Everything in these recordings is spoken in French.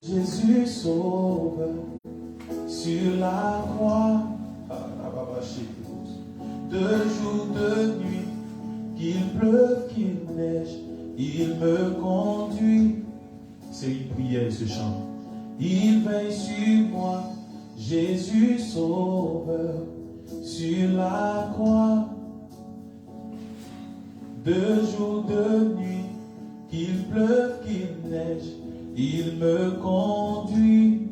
Jésus sauve sur la croix, de jour, de nuit, qu'il pleuve, qu'il neige, il me conduit. C'est une prière, ce chant. Il veille sur moi, Jésus sauveur, sur la croix. De jour, de nuit, qu'il pleuve, qu'il neige, il me conduit.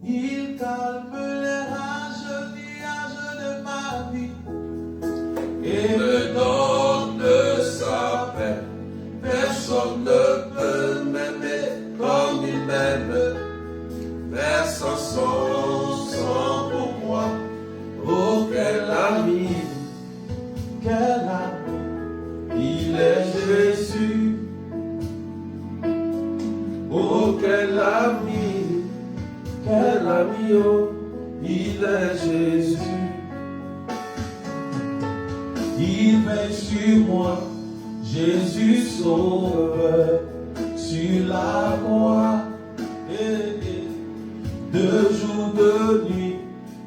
Il calme les rages, nuages de ma vie et me donne sa paix. Personne ne peut m'aimer comme il m'aime. Versant son sang pour moi. Oh, quel ami, il est Jésus. Oh, quel ami, oh, il est Jésus. Il veille sur moi, Jésus sauveur, sur la croix. De jour, de nuit,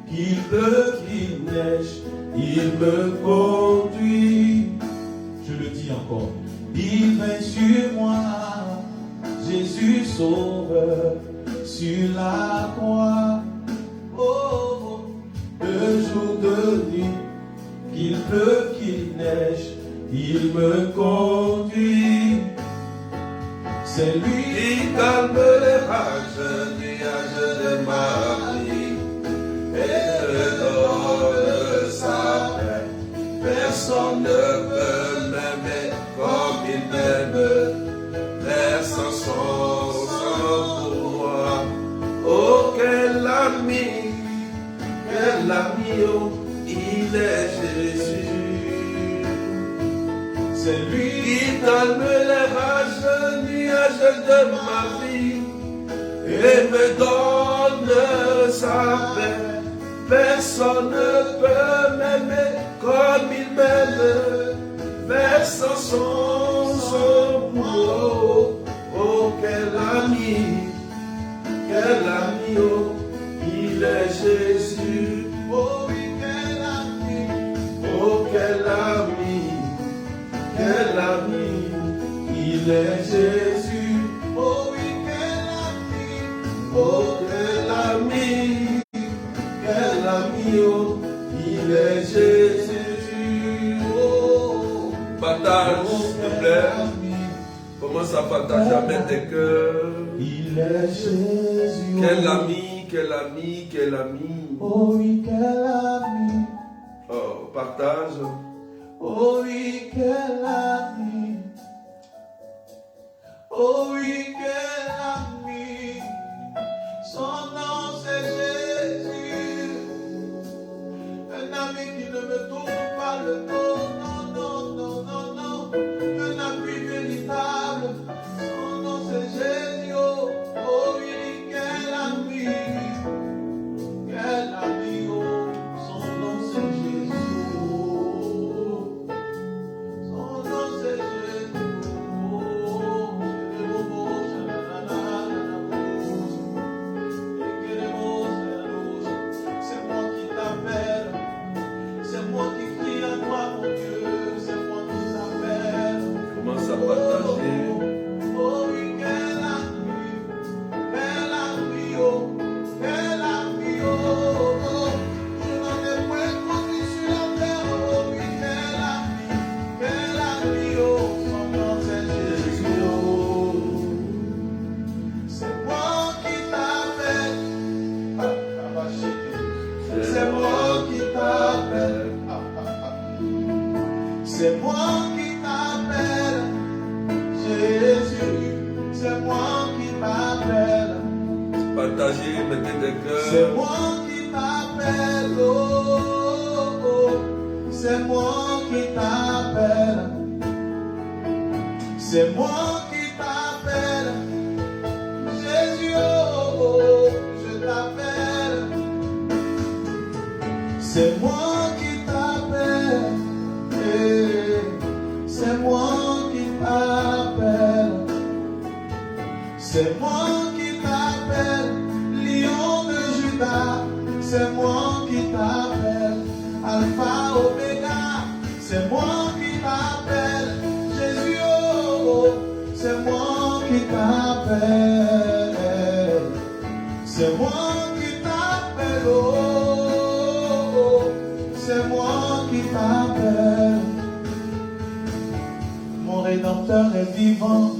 qu'il pleuve, qu'il neige, il me conduit. Je le dis encore. Il veille sur moi, Jésus sauveur, sur la croix. Oh, de jour, de nuit, qu'il pleuve, qu'il neige, il me conduit. C'est lui qui calme les rages, nuages de ma vie, et me donne sa paix. Personne ne peut m'aimer comme il m'aime, versant son sang pour moi. Oh, quel ami, oh, il est Jésus. C'est lui qui calme les rages, nuages de ma vie, et me donne sa paix. Personne ne peut m'aimer comme il m'aime, versant son sang pour moi. Oh, quel ami, oh, il est Jésus. Oh oui, quel ami, oh, quel ami, il est Jésus. Oh oui, quel ami, oh, quel ami, oh, il est Jésus. Oh, partage, s'il te plaît. Commence à partager avec tes cœurs. Il est Jésus. Quel ami, quel ami, quel ami. Oh oui, quel ami. Oh, partage. Oh oui, quel ami. Oh oui, quel ami. Son nom c'est Jésus. Un ami qui ne me tourne pas le dos. Non, non, non, non, non. Un ami véritable. Son nom c'est Jésus. Oh oui, quel ami. Quel ami, oh. Son nom c'est Jésus. Son nom c'est Jésus. Oh, c'est moi qui t'appelle. C'est moi qui crie à toi, mon Dieu. C'est moi qui t'appelle. Commence à partager. Oh oui, quel ami, oh, quel ami, oh, oh. Je n'en ai point connu sur la terre, oh oui, quel ami, oh, son nom c'est Jésus, oh. C'est moi qui t'appelle, c'est moi qui t'appelle, c'est moi qui t'appelle, Jésus, c'est moi qui t'appelle. Partagez, mettez des cœurs. C'est moi qui t'appelle, oh, oh, oh. C'est moi qui t'appelle. C'est moi qui t'appelle. Jésus, oh, oh, je t'appelle. C'est moi qui t'appelle. C'est moi qui t'appelle. C'est moi qui t'appelle, Lion de Judas. C'est moi qui t'appelle, Alpha Omega. C'est moi qui t'appelle, Jésus, oh, oh. C'est moi qui t'appelle. C'est moi qui t'appelle, oh, oh. C'est moi qui t'appelle. Mon Rédempteur est vivant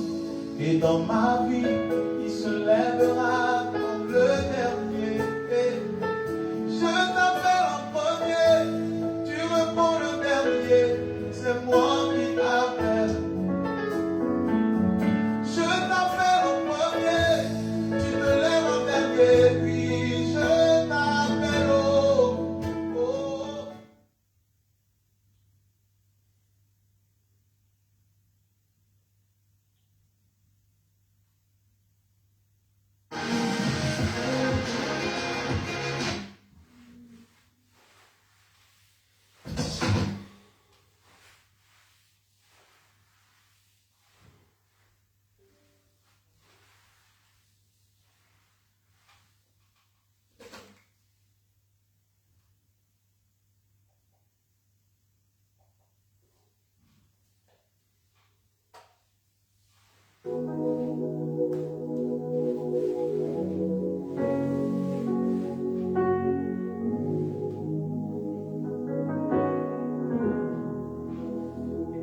et dans ma vie, il se lèvera comme le dernier. Je t'appelle en premier, tu réponds le dernier. C'est moi qui t'appelle. Je t'appelle en premier, tu te lèves en dernier. Puis je t'appelle, oh, oh.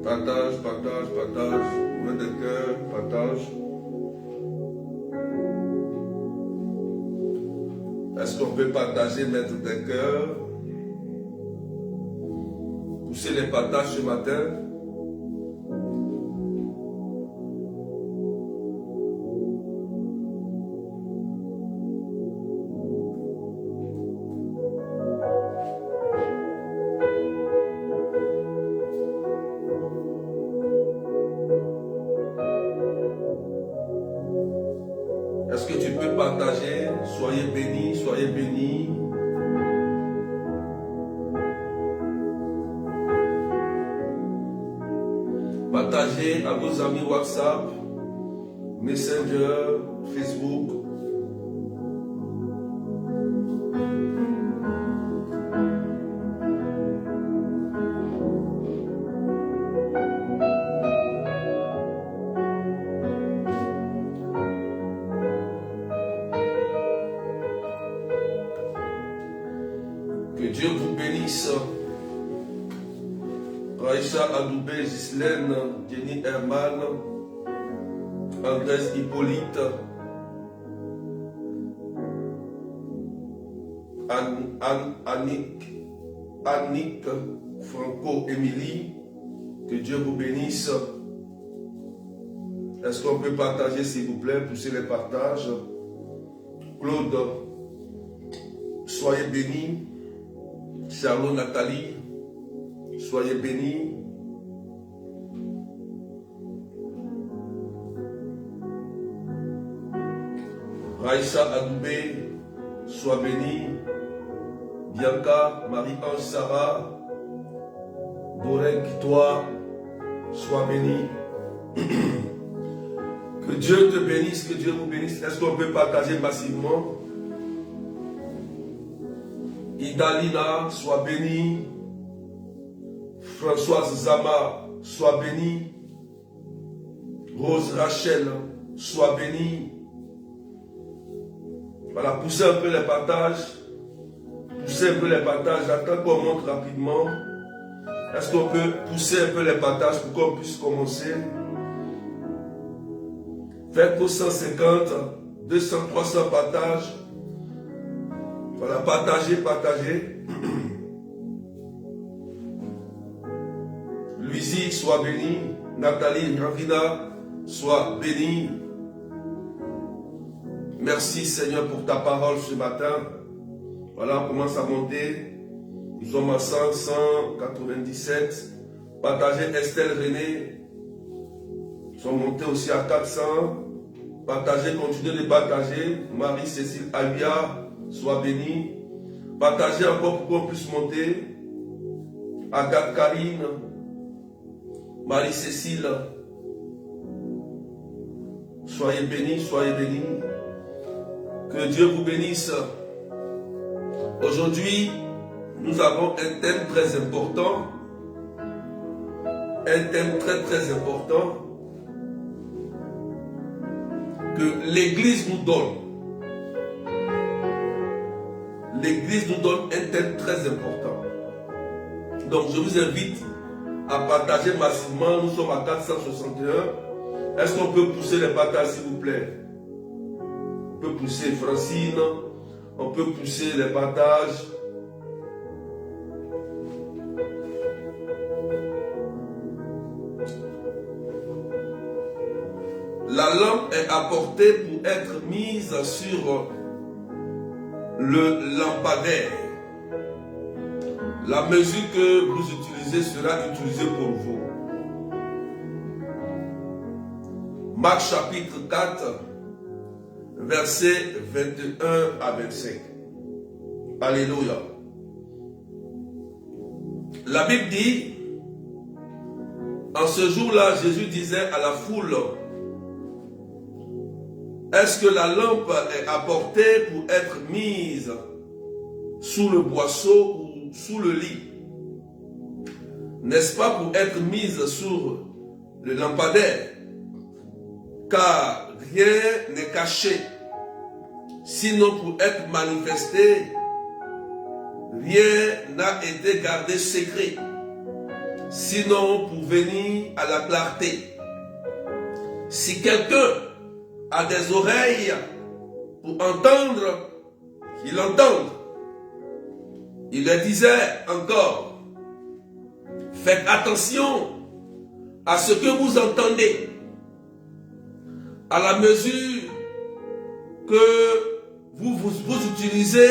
Partage, partage, partage. Main de cœur, partage. Est-ce qu'on peut partager, mettre des cœurs? Pousser les partages ce matin. Est-ce que tu peux partager? Soyez bénis, soyez bénis. Partagez à vos amis WhatsApp, Messenger, Facebook. Que Dieu vous bénisse. Raïcha Adoubé, Gislaine, Jenny Herman, Andrés Hippolyte, Annick, Franco, Émilie. Que Dieu vous bénisse. Est-ce qu'on peut partager, s'il vous plaît, pousser les partages? Claude, soyez bénis. Charlotte, Nathalie, soyez bénis. Raïcha Adoubé, sois bénie. Bianca, Marie-Ange Sarah, Doreen Kitoa, sois bénie. Que Dieu te bénisse, que Dieu vous bénisse. Est-ce qu'on peut partager massivement? Idalina, sois bénie. Françoise Zama, sois bénie. Rose Rachel, sois bénie. Voilà, poussez un peu les partages. Poussez un peu les partages. J'attends qu'on monte rapidement. Est-ce qu'on peut pousser un peu les partages pour qu'on puisse commencer? Faites vos 150, 200, 300 partages. Voilà, partagez, partagez. Louisie, sois bénie. Nathalie, Ravina, sois bénie. Merci Seigneur pour ta parole ce matin. Voilà, on commence à monter. Nous sommes à 197. Partagez Estelle René. Nous sommes montés aussi à 400. Partagez, continuez de partager. Marie-Cécile Albia, sois bénie. Partagez encore pour qu'on puisse monter. Agathe Karine. Marie-Cécile. Soyez bénis, soyez bénis. Que Dieu vous bénisse. Aujourd'hui, nous avons un thème très important. Un thème très très important que l'Église nous donne. L'Église nous donne un thème très important. Donc je vous invite à partager massivement. Nous sommes à 461. Est-ce qu'on peut pousser les partages s'il vous plaît? On peut pousser Francine. On peut pousser les partages. La lampe est apportée pour être mise sur le lampadaire. La mesure que vous utilisez sera utilisée pour vous. Marc chapitre 4, versets 21 à 25. Alléluia. La Bible dit, en ce jour-là, Jésus disait à la foule, est-ce que la lampe est apportée pour être mise sous le boisseau ou sous le lit? N'est-ce pas pour être mise sur le lampadaire? Car rien n'est caché, sinon pour être manifesté, rien n'a été gardé secret, sinon pour venir à la clarté. Si quelqu'un a des oreilles pour entendre, qu'il entende. Il leur disait encore, faites attention à ce que vous entendez, à la mesure que vous utilisez,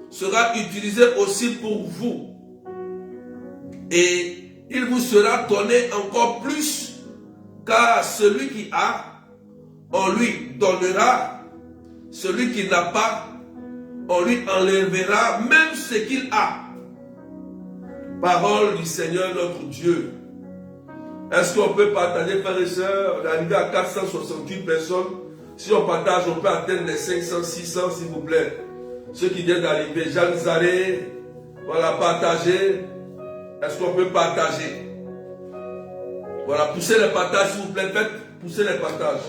sera utilisé aussi pour vous. Et il vous sera donné encore plus, car celui qui a, on lui donnera, celui qui n'a pas, on lui enlèvera même ce qu'il a. Parole du Seigneur notre Dieu. Est-ce qu'on peut partager, frères et sœurs? On est arrivé à 468 personnes. Si on partage, on peut atteindre les 500, 600 s'il vous plaît. Ceux qui viennent d'arriver, Jeanne Zaré, voilà, partagez. Est-ce qu'on peut partager? Voilà, poussez les partages s'il vous plaît, faites pousser les partages.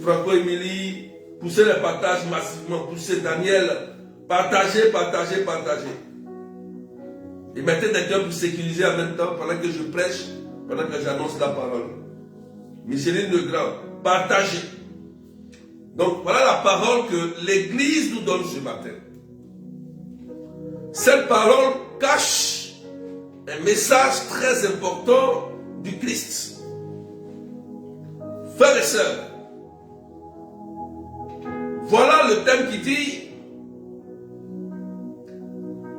Franco-Émilie, poussez les partages massivement, poussez Daniel, partagez, partagez, partagez. Et mettez des cœurs pour sécuriser en même temps pendant que je prêche, pendant que j'annonce la parole. Micheline Legrand, partagez. Donc voilà la parole que l'Église nous donne ce matin. Cette parole cache un message très important du Christ. Frères et sœurs, voilà le thème qui dit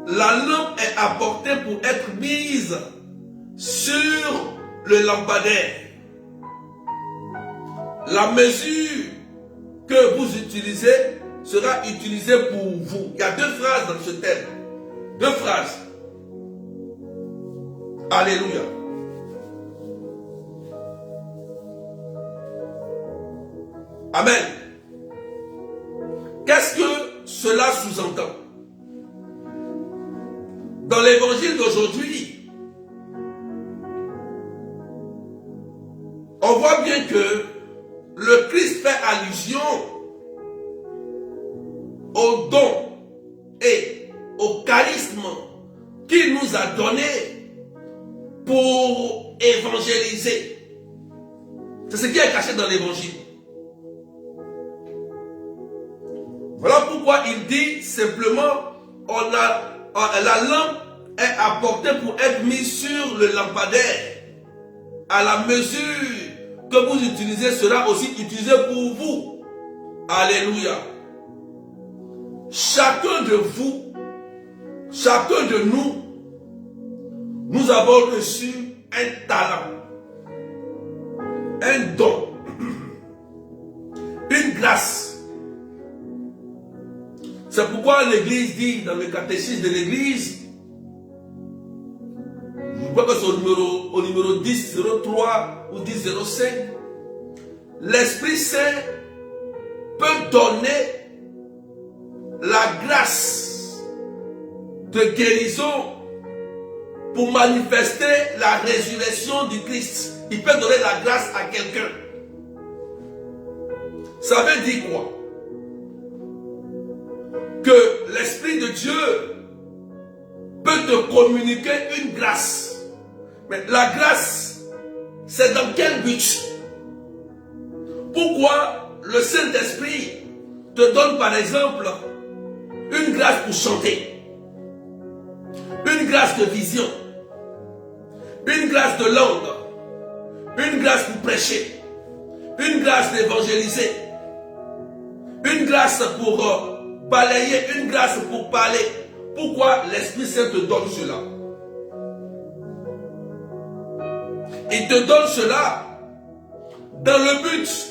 la lampe est apportée pour être mise sur le lampadaire. La mesure que vous utilisez sera utilisée pour vous. Il y a deux phrases dans ce thème. Deux phrases. Alléluia. Amen. Qu'est-ce que cela sous-entend? Dans l'évangile d'aujourd'hui, on voit bien que le Christ fait allusion au don et au charisme qu'il nous a donné pour évangéliser. C'est ce qui est caché dans l'évangile. Voilà pourquoi il dit simplement, la lampe est apportée pour être mise sur le lampadaire. À la mesure que vous utilisez sera aussi utilisé pour vous. Alléluia. Chacun de vous, chacun de nous, nous avons reçu un talent, un don, une grâce. C'est pourquoi l'Église dit dans le catéchisme de l'Église, je crois que c'est au numéro 10, 03 ou 10, 05, l'Esprit Saint peut donner la grâce de guérison pour manifester la résurrection du Christ. Il peut donner la grâce à quelqu'un. Ça veut dire quoi? Que l'Esprit de Dieu peut te communiquer une grâce. Mais la grâce, c'est dans quel but? Pourquoi le Saint-Esprit te donne par exemple une grâce pour chanter, une grâce de vision, une grâce de langue, une grâce pour prêcher, une grâce d'évangéliser, une grâce pour balayer, une grâce pour parler? Pourquoi l'Esprit Saint te donne cela? Il te donne cela dans le but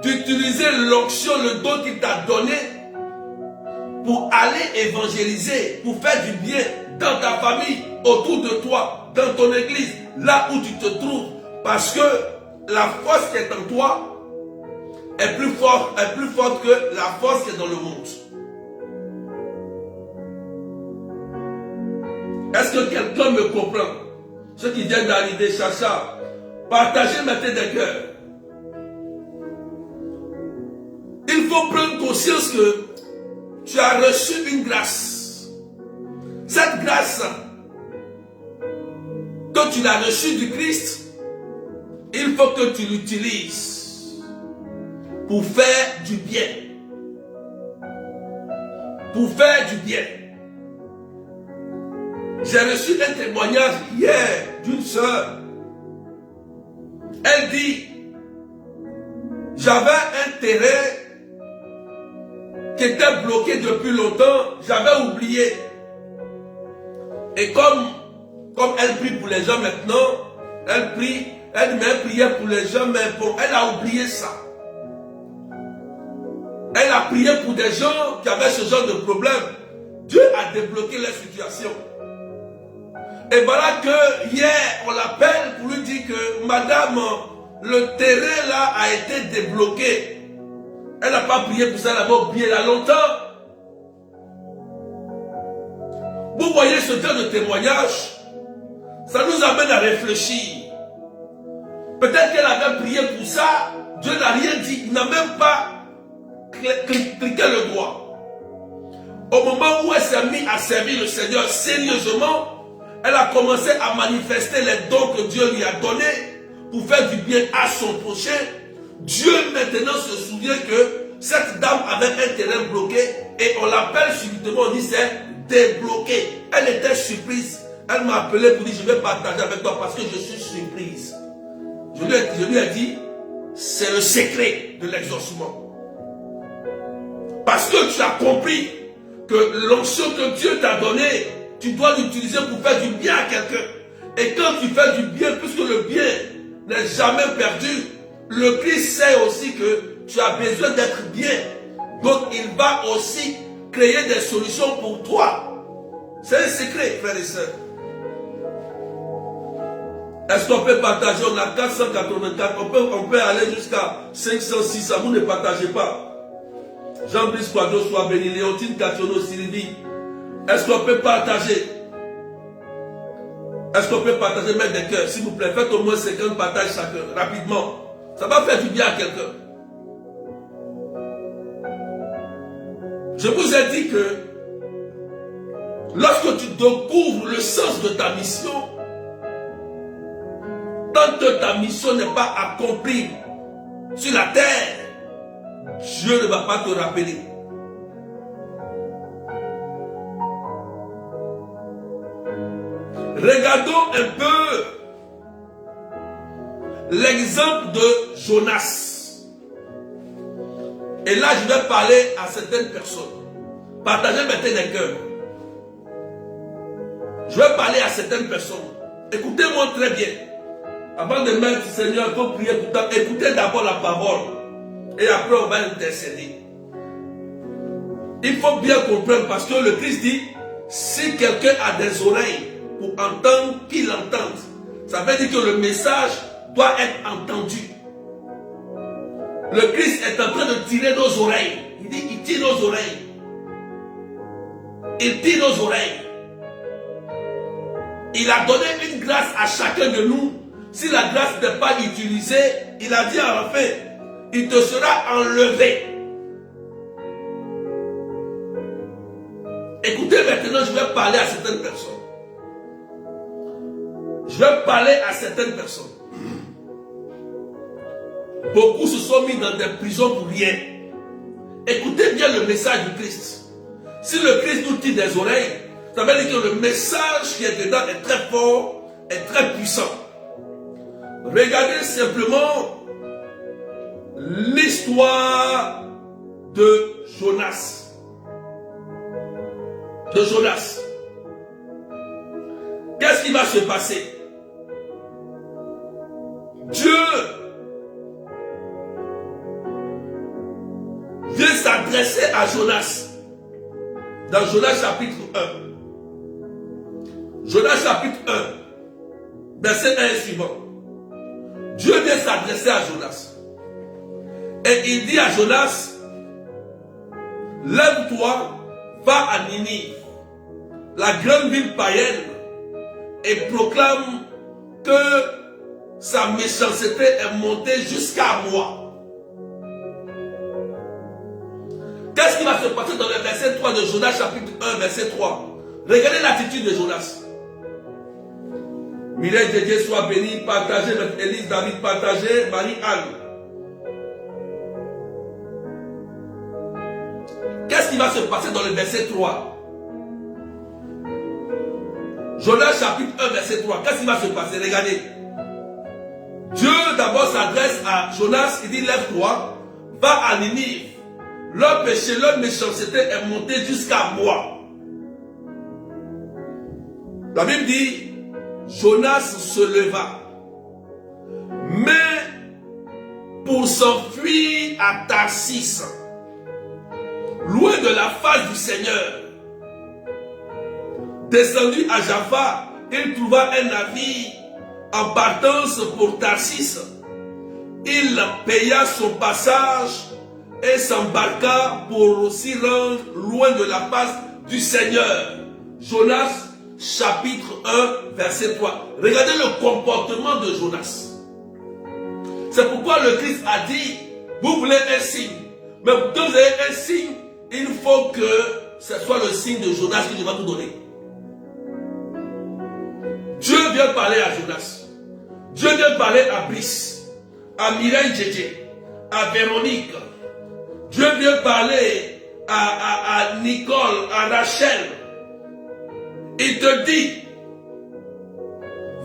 d'utiliser l'onction, le don qu'il t'a donné pour aller évangéliser, pour faire du bien dans ta famille, autour de toi, dans ton église, là où tu te trouves. Parce que la force qui est en toi est plus forte que la force qui est dans le monde. Est-ce que quelqu'un me comprend? Ceux qui viennent d'arriver, Chacha, partagez maintenant des cœurs. Il faut prendre conscience que tu as reçu une grâce. Cette grâce, quand tu l'as reçue du Christ, il faut que tu l'utilises pour faire du bien. Pour faire du bien. J'ai reçu un témoignage hier d'une sœur. Elle dit, j'avais un terrain qui était bloqué depuis longtemps, j'avais oublié. Et comme elle prie pour les gens maintenant, elle priait pour les gens, mais bon, elle a oublié ça. Elle a prié pour des gens qui avaient ce genre de problème. Dieu a débloqué leur situation. Et voilà que hier, on l'appelle pour lui dire que madame, le terrain là a été débloqué. Elle n'a pas prié pour ça, elle avait oublié là longtemps. Vous voyez ce genre de témoignage, ça nous amène à réfléchir. Peut-être qu'elle avait prié pour ça, Dieu n'a rien dit, il n'a même pas cliqué le doigt. Au moment où elle s'est mise à servir le Seigneur sérieusement, elle a commencé à manifester les dons que Dieu lui a donnés pour faire du bien à son prochain. Dieu maintenant se souvient que cette dame avait un terrain bloqué et on l'appelle subitement, on dit c'est débloqué. Elle était surprise. Elle m'a appelé pour dire je vais partager avec toi parce que je suis surprise. Je lui ai dit c'est le secret de l'exaucement. Parce que tu as compris que l'onction que Dieu t'a donnée, tu dois l'utiliser pour faire du bien à quelqu'un. Et quand tu fais du bien, puisque le bien n'est jamais perdu, le Christ sait aussi que tu as besoin d'être bien. Donc il va aussi créer des solutions pour toi. C'est un secret, frères et sœurs. Est-ce qu'on peut partager? On a 484, on peut aller jusqu'à 506, vous ne partagez pas. Jean-Brice Quadro soit béni, Léontine Kationo Sylvie. Est-ce qu'on peut partager? Est-ce qu'on peut partager, mettre des cœurs? S'il vous plaît, faites au moins 50 partages chacun, rapidement. Ça va faire du bien à quelqu'un. Je vous ai dit que lorsque tu découvres le sens de ta mission, tant que ta mission n'est pas accomplie sur la terre, Dieu ne va pas te rappeler. Regardons un peu l'exemple de Jonas. Et là, je vais parler à certaines personnes. Partagez maintenant les cœurs. Je vais parler à certaines personnes. Écoutez-moi très bien. Avant de mettre Seigneur, il faut prier pour toi. Écoutez d'abord la parole. Et après, on va intercéder. Il faut bien comprendre parce que le Christ dit, si quelqu'un a des oreilles pour entendre, qu'il entende. Ça veut dire que le message doit être entendu. Le Christ est en train de tirer nos oreilles. Il dit, il tire nos oreilles. Il tire nos oreilles. Il a donné une grâce à chacun de nous. Si la grâce n'est pas utilisée, il a dit enfin, il te sera enlevé. Écoutez, maintenant, je vais parler à certaines personnes. Je vais parler à certaines personnes. Beaucoup se sont mis dans des prisons pour rien. Écoutez bien le message du Christ. Si le Christ nous tire des oreilles, ça veut dire que le message qui est dedans est très fort, est très puissant. Regardez simplement l'histoire de Jonas. De Jonas. Qu'est-ce qui va se passer? Dieu vient s'adresser à Jonas. Dans Jonas chapitre 1. Jonas chapitre 1. Verset 1 et suivant. Dieu vient s'adresser à Jonas. Et il dit à Jonas, lève-toi, va à Ninive, la grande ville païenne, et proclame que sa méchanceté est montée jusqu'à moi. Qu'est-ce qui va se passer dans le verset 3 de Jonas chapitre 1, verset 3? Regardez l'attitude de Jonas. Mireille de Dieu soit bénie, partagez, Élise David partagez, Marie-Anne. Qu'est-ce qui va se passer dans le verset 3? Jonas chapitre 1, verset 3. Qu'est-ce qui va se passer? Regardez. Dieu d'abord s'adresse à Jonas, il dit lève-toi, va à Ninive. Leur péché, leur méchanceté est montée jusqu'à moi. La Bible dit, Jonas se leva, mais pour s'enfuir à Tarsis, loin de la face du Seigneur. Descendu à Jaffa, il trouva un navire en partance pour Tarsis. Il paya son passage et s'embarqua pour s'y rendre loin de la face du Seigneur. Jonas chapitre 1 verset 3. Regardez le comportement de Jonas. C'est pourquoi le Christ a dit, vous voulez un signe, mais pour que vous ayez un signe, il faut que ce soit le signe de Jonas que je vais vous donner. Dieu vient parler à Jonas. Dieu vient parler à Brice, à Mireille Djedje, à Véronique. Dieu vient parler à Nicole, à Rachel. Il te dit,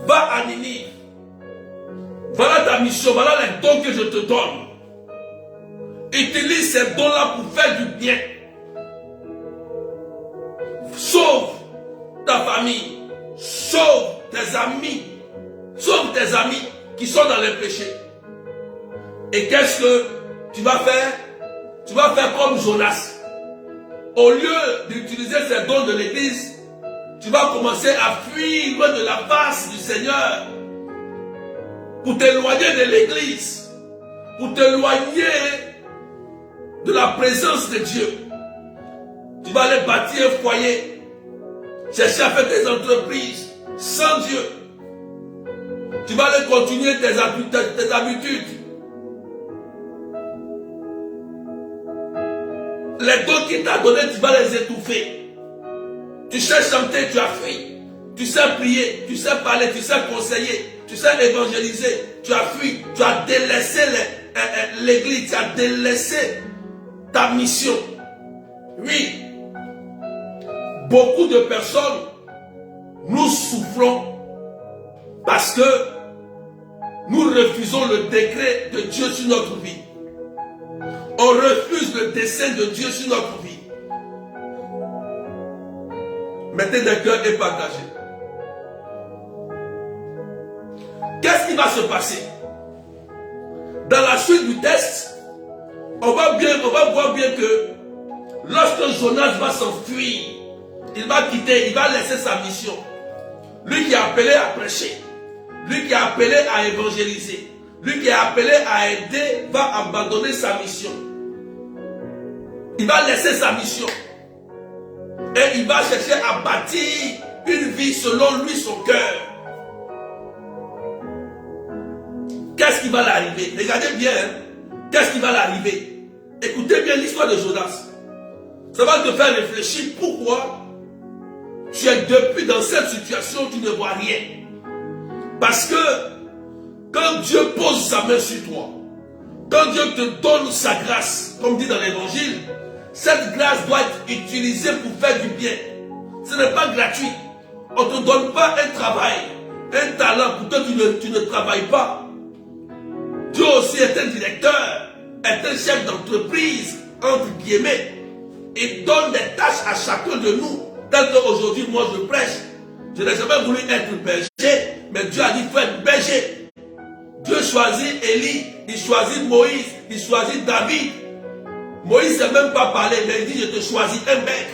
va à Ninive. Voilà ta mission, voilà les dons que je te donne. Utilise ces dons-là pour faire du bien. Sauve ta famille, sauve tes amis, sauve tes amis qui sont dans les péchés. Et qu'est-ce que tu vas faire? Tu vas faire comme Jonas. Au lieu d'utiliser ces dons de l'église, tu vas commencer à fuir loin de la face du Seigneur pour t'éloigner de l'église, pour t'éloigner de la présence de Dieu. Tu vas aller bâtir un foyer, chercher à faire tes entreprises sans Dieu. Tu vas aller continuer tes habitudes. Les dons qu'il t'a donnés, tu vas les étouffer. Tu sais chanter, tu as fui. Tu sais prier, tu sais parler, tu sais conseiller, tu sais évangéliser. Tu as fui, tu as délaissé l'église, tu as délaissé ta mission. Oui, beaucoup de personnes, nous souffrons parce que nous refusons le décret de Dieu sur notre vie. On refuse le dessein de Dieu sur notre vie. Mettez des cœurs et partagez. Qu'est-ce qui va se passer? Dans la suite du texte, on va voir bien que lorsque Jonas va s'enfuir, il va quitter, il va laisser sa mission. Lui qui est appelé à prêcher, lui qui est appelé à évangéliser, lui qui est appelé à aider, va abandonner sa mission. Il va laisser sa mission. Et il va chercher à bâtir une vie selon lui, son cœur. Qu'est-ce qui va l'arriver? Regardez bien, hein? Qu'est-ce qui va l'arriver? Écoutez bien l'histoire de Jonas. Ça va te faire réfléchir pourquoi tu es depuis dans cette situation, tu ne vois rien. Parce que quand Dieu pose sa main sur toi, quand Dieu te donne sa grâce, comme dit dans l'évangile, cette grâce doit être utilisée pour faire du bien. Ce n'est pas gratuit. On ne te donne pas un travail, un talent pour toi, tu ne travailles pas. Dieu aussi est un directeur, est un chef d'entreprise, entre guillemets. Il donne des tâches à chacun de nous. Tel qu'aujourd'hui, moi je prêche. Je n'ai jamais voulu être berger, mais Dieu a dit qu'il faut être berger. Dieu choisit Élie, il choisit Moïse, il choisit David. Moïse ne sait même pas parler, mais il dit je te choisis un mec.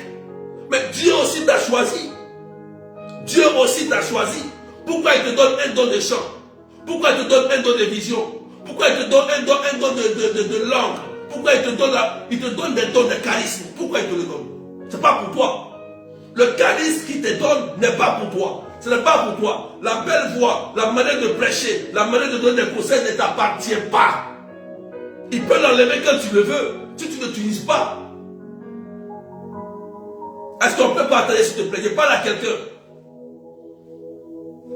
Mais Dieu aussi t'a choisi. Dieu aussi t'a choisi. Pourquoi il te donne un don de chant? Pourquoi il te donne un don de vision? Pourquoi il te donne un don de langue? Pourquoi il te donne des dons de charisme? Pourquoi il te le donne? Ce n'est pas pour toi. Le charisme qu'il te donne n'est pas pour toi. Ce n'est pas pour toi. La belle voix, la manière de prêcher, la manière de donner des conseils ne t'appartient pas. Il peut l'enlever quand tu le veux, si tu ne l'utilises pas. Est-ce qu'on peut partager, s'il te plaît? Je parle à quelqu'un.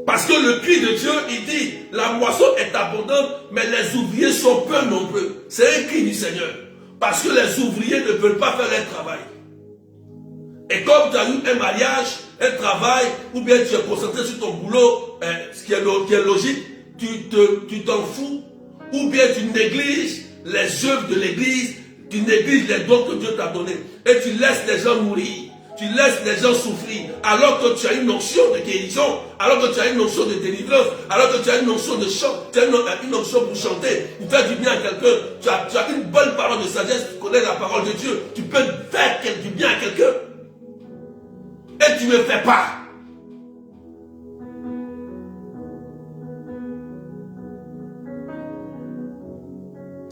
Parce que le cri de Dieu, il dit, la moisson est abondante, mais les ouvriers sont peu nombreux. C'est un cri du Seigneur. Parce que les ouvriers ne veulent pas faire leur travail. Et comme tu as eu un mariage, un travail, ou bien tu es concentré sur ton boulot, ce qui est logique, tu t'en fous, ou bien tu négliges les œuvres de l'église, tu négliges les dons que Dieu t'a donnés, et tu laisses les gens mourir, tu laisses les gens souffrir, alors que tu as une notion de guérison, alors que tu as une notion de délivrance, alors que tu as une notion de chant, tu as une notion pour chanter, pour faire du bien à quelqu'un, tu as une bonne parole de sagesse, tu connais la parole de Dieu, tu peux faire du bien à quelqu'un. Et tu ne fais pas.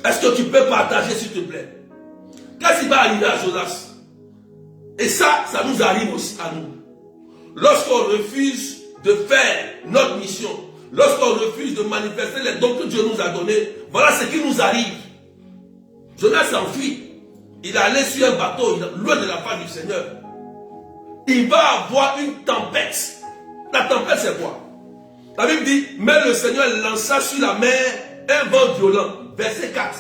Est-ce que tu peux partager, s'il te plaît? Qu'est-ce qui va arriver à Jonas? Et ça nous arrive aussi à nous. Lorsqu'on refuse de faire notre mission, lorsqu'on refuse de manifester les dons que Dieu nous a donnés, voilà ce qui nous arrive. Jonas s'enfuit. Il est allé sur un bateau, loin de la face du Seigneur. Il va avoir une tempête. La tempête, c'est quoi? La Bible dit, mais le Seigneur lança sur la mer un vent violent. Verset 4.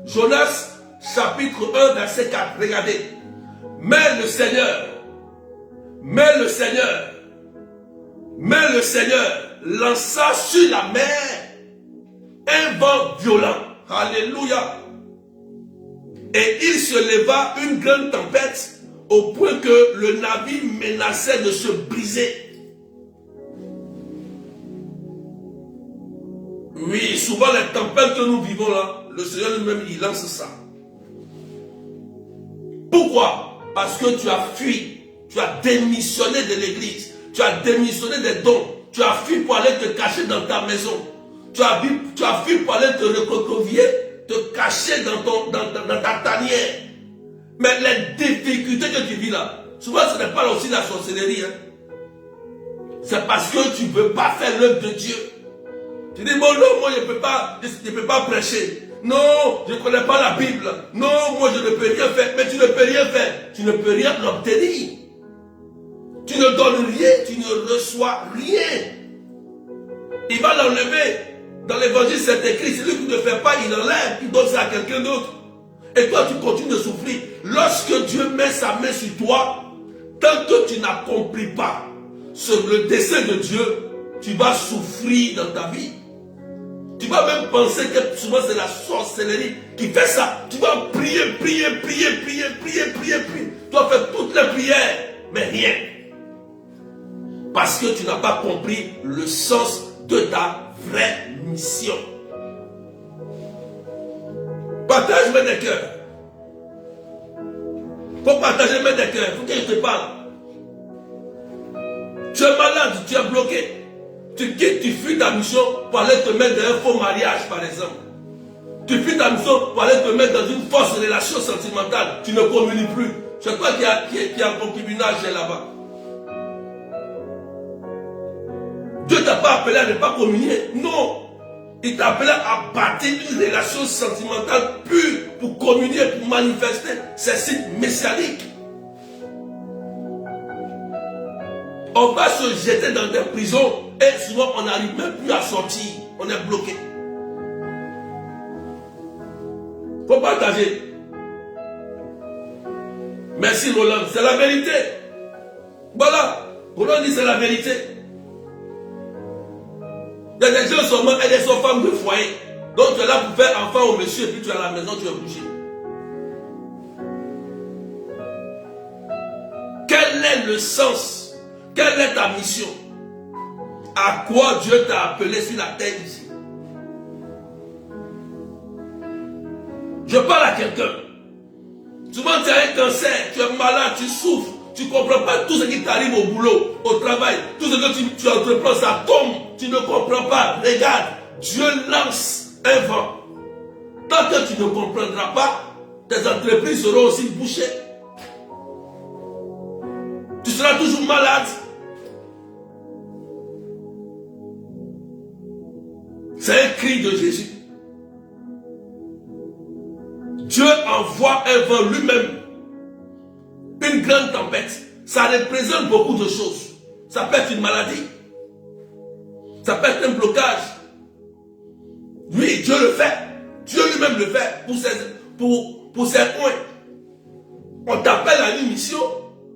Jonas, chapitre 1, verset 4. Regardez. Mais le Seigneur lança sur la mer un vent violent. Alléluia. Et il se leva une grande tempête, au point que le navire menaçait de se briser. Oui, souvent les tempêtes que nous vivons là, le Seigneur lui-même, il lance ça. Pourquoi? Parce que tu as fui, tu as démissionné de l'église, tu as démissionné des dons, tu as fui pour aller te cacher dans ta maison, tu as fui pour aller te recroqueviller, te cacher dans ta tanière. Mais les difficultés que tu vis là, souvent ce n'est pas aussi la sorcellerie. Hein. C'est parce que tu ne veux pas faire l'œuvre de Dieu. Tu dis, bon, non, moi je ne peux pas prêcher. Non, je ne connais pas la Bible. Non, moi je ne peux rien faire. Mais tu ne peux rien faire. Tu ne peux rien obtenir. Tu ne donnes rien, tu ne reçois rien. Il va l'enlever. Dans l'évangile, c'est écrit, celui qui ne fait pas, il enlève, il donne ça à quelqu'un d'autre. Et toi, tu continues de souffrir. Lorsque Dieu met sa main sur toi, tant que tu n'accomplis pas le dessein de Dieu, tu vas souffrir dans ta vie. Tu vas même penser que souvent c'est la sorcellerie qui fait ça. Tu vas prier. Tu vas faire toutes les prières, mais rien. Parce que tu n'as pas compris le sens de ta vraie mission. Partage mes des cœurs. Pour partager mes des cœurs, il faut que je te parle. Tu es malade, tu es bloqué. Tu quittes, tu fuis ta mission pour aller te mettre dans un faux mariage, par exemple. Tu fuis ta mission pour aller te mettre dans une fausse relation sentimentale. Tu ne communies plus. C'est toi qui a un concubinage là-bas. Dieu ne t'a pas appelé à ne pas communier. Non. Il t'a appelé à bâtir une relation sentimentale pure pour communier, pour manifester ces signes messianiques. On va se jeter dans des prisons et souvent on n'arrive même plus à sortir. On est bloqué. Il faut partager. Merci Roland, c'est la vérité. Voilà, Roland dit c'est la vérité. Il y a des gens seulement et des femmes de foyer. Donc tu es là pour faire enfant au monsieur et puis tu es à la maison, tu es bouché. Quel est le sens? Quelle est ta mission? À quoi Dieu t'a appelé sur la terre ici? Je parle à quelqu'un. Souvent tu as un cancer, tu es malade, tu souffres, tu ne comprends pas tout ce qui t'arrive au boulot, au travail, tout ce que tu entreprends, ça tombe, tu ne comprends pas. Regarde, Dieu lance un vent. Tant que tu ne comprendras pas, tes entreprises seront aussi bouchées. Tu seras toujours malade. C'est un cri de Jésus. Dieu envoie un vent lui-même, une grande tempête. Ça représente beaucoup de choses. Ça peut être une maladie. Ça peut être un blocage. Oui, Dieu le fait. Dieu lui-même le fait pour ses points. On t'appelle à une mission.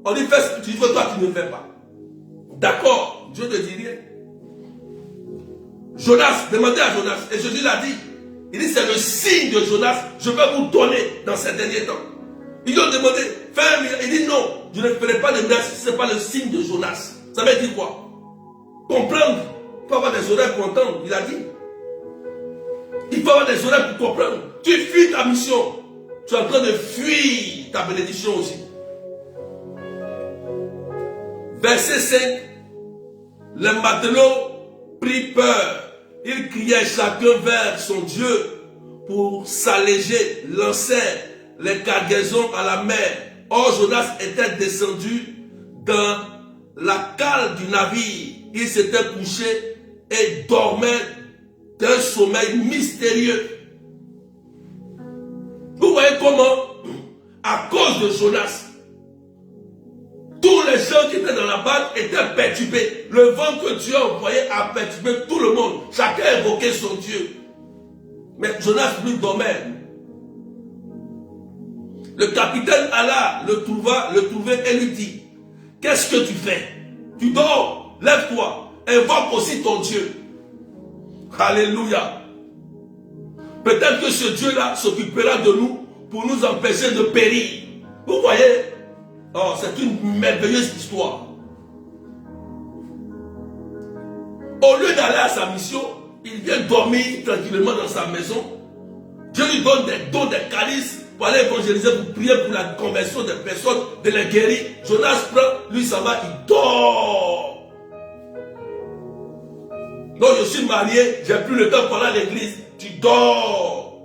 On dit fais ce que tu veux, toi tu ne fais pas. D'accord, Dieu ne dit rien. Jonas, demandez à Jonas, et Jésus l'a dit. Il dit c'est le signe de Jonas, je vais vous donner dans ces derniers temps. Ils lui ont demandé, fais un miracle. Il dit non, je ne ferai pas de miracle si ce n'est pas le signe de Jonas. Ça veut dire quoi? Comprendre. Il faut avoir des oreilles pour entendre, il a dit. Il faut avoir des oreilles pour comprendre. Tu fuis ta mission. Tu es en train de fuir ta bénédiction aussi. Verset 5. Les matelots prirent peur. Ils criaient chacun vers son Dieu pour s'alléger, lancèrent les cargaisons à la mer. Or Jonas était descendu dans la cale du navire. Il s'était couché et dormait d'un sommeil mystérieux. Vous voyez comment, à cause de Jonas, tous les gens qui étaient dans la barque étaient perturbés. Le vent que Dieu envoyait a perturbé tout le monde. Chacun évoquait son Dieu. Mais Jonas lui dormait. Le capitaine Allah le trouvait et lui dit, qu'est-ce que tu fais? Tu dors, lève-toi, invoque aussi ton Dieu. Alléluia. Peut-être que ce Dieu-là s'occupera de nous pour nous empêcher de périr. Vous voyez? Oh, c'est une merveilleuse histoire. Au lieu d'aller à sa mission, il vient dormir tranquillement dans sa maison. Dieu lui donne des dons, des charismes pour aller évangéliser, pour prier pour la conversion des personnes, de les guérir. Jonas prend, lui ça va, il dort. Non, je suis marié, j'ai plus le temps pour aller à l'église. Tu dors.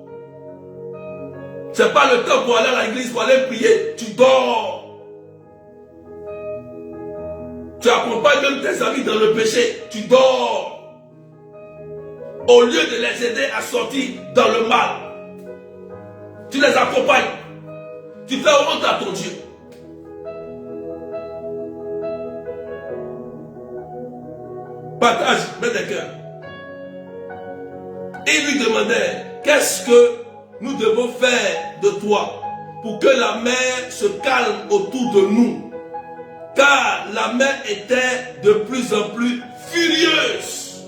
C'est pas le temps pour aller à l'église, pour aller prier. Tu dors. Tu accompagnes même tes amis dans le péché. Tu dors. Au lieu de les aider à sortir dans le mal, tu les accompagnes. Tu fais honte à ton Dieu. Partage, mets des cœurs. Il lui demandait, qu'est-ce que nous devons faire de toi pour que la mer se calme autour de nous? Car la mer était de plus en plus furieuse.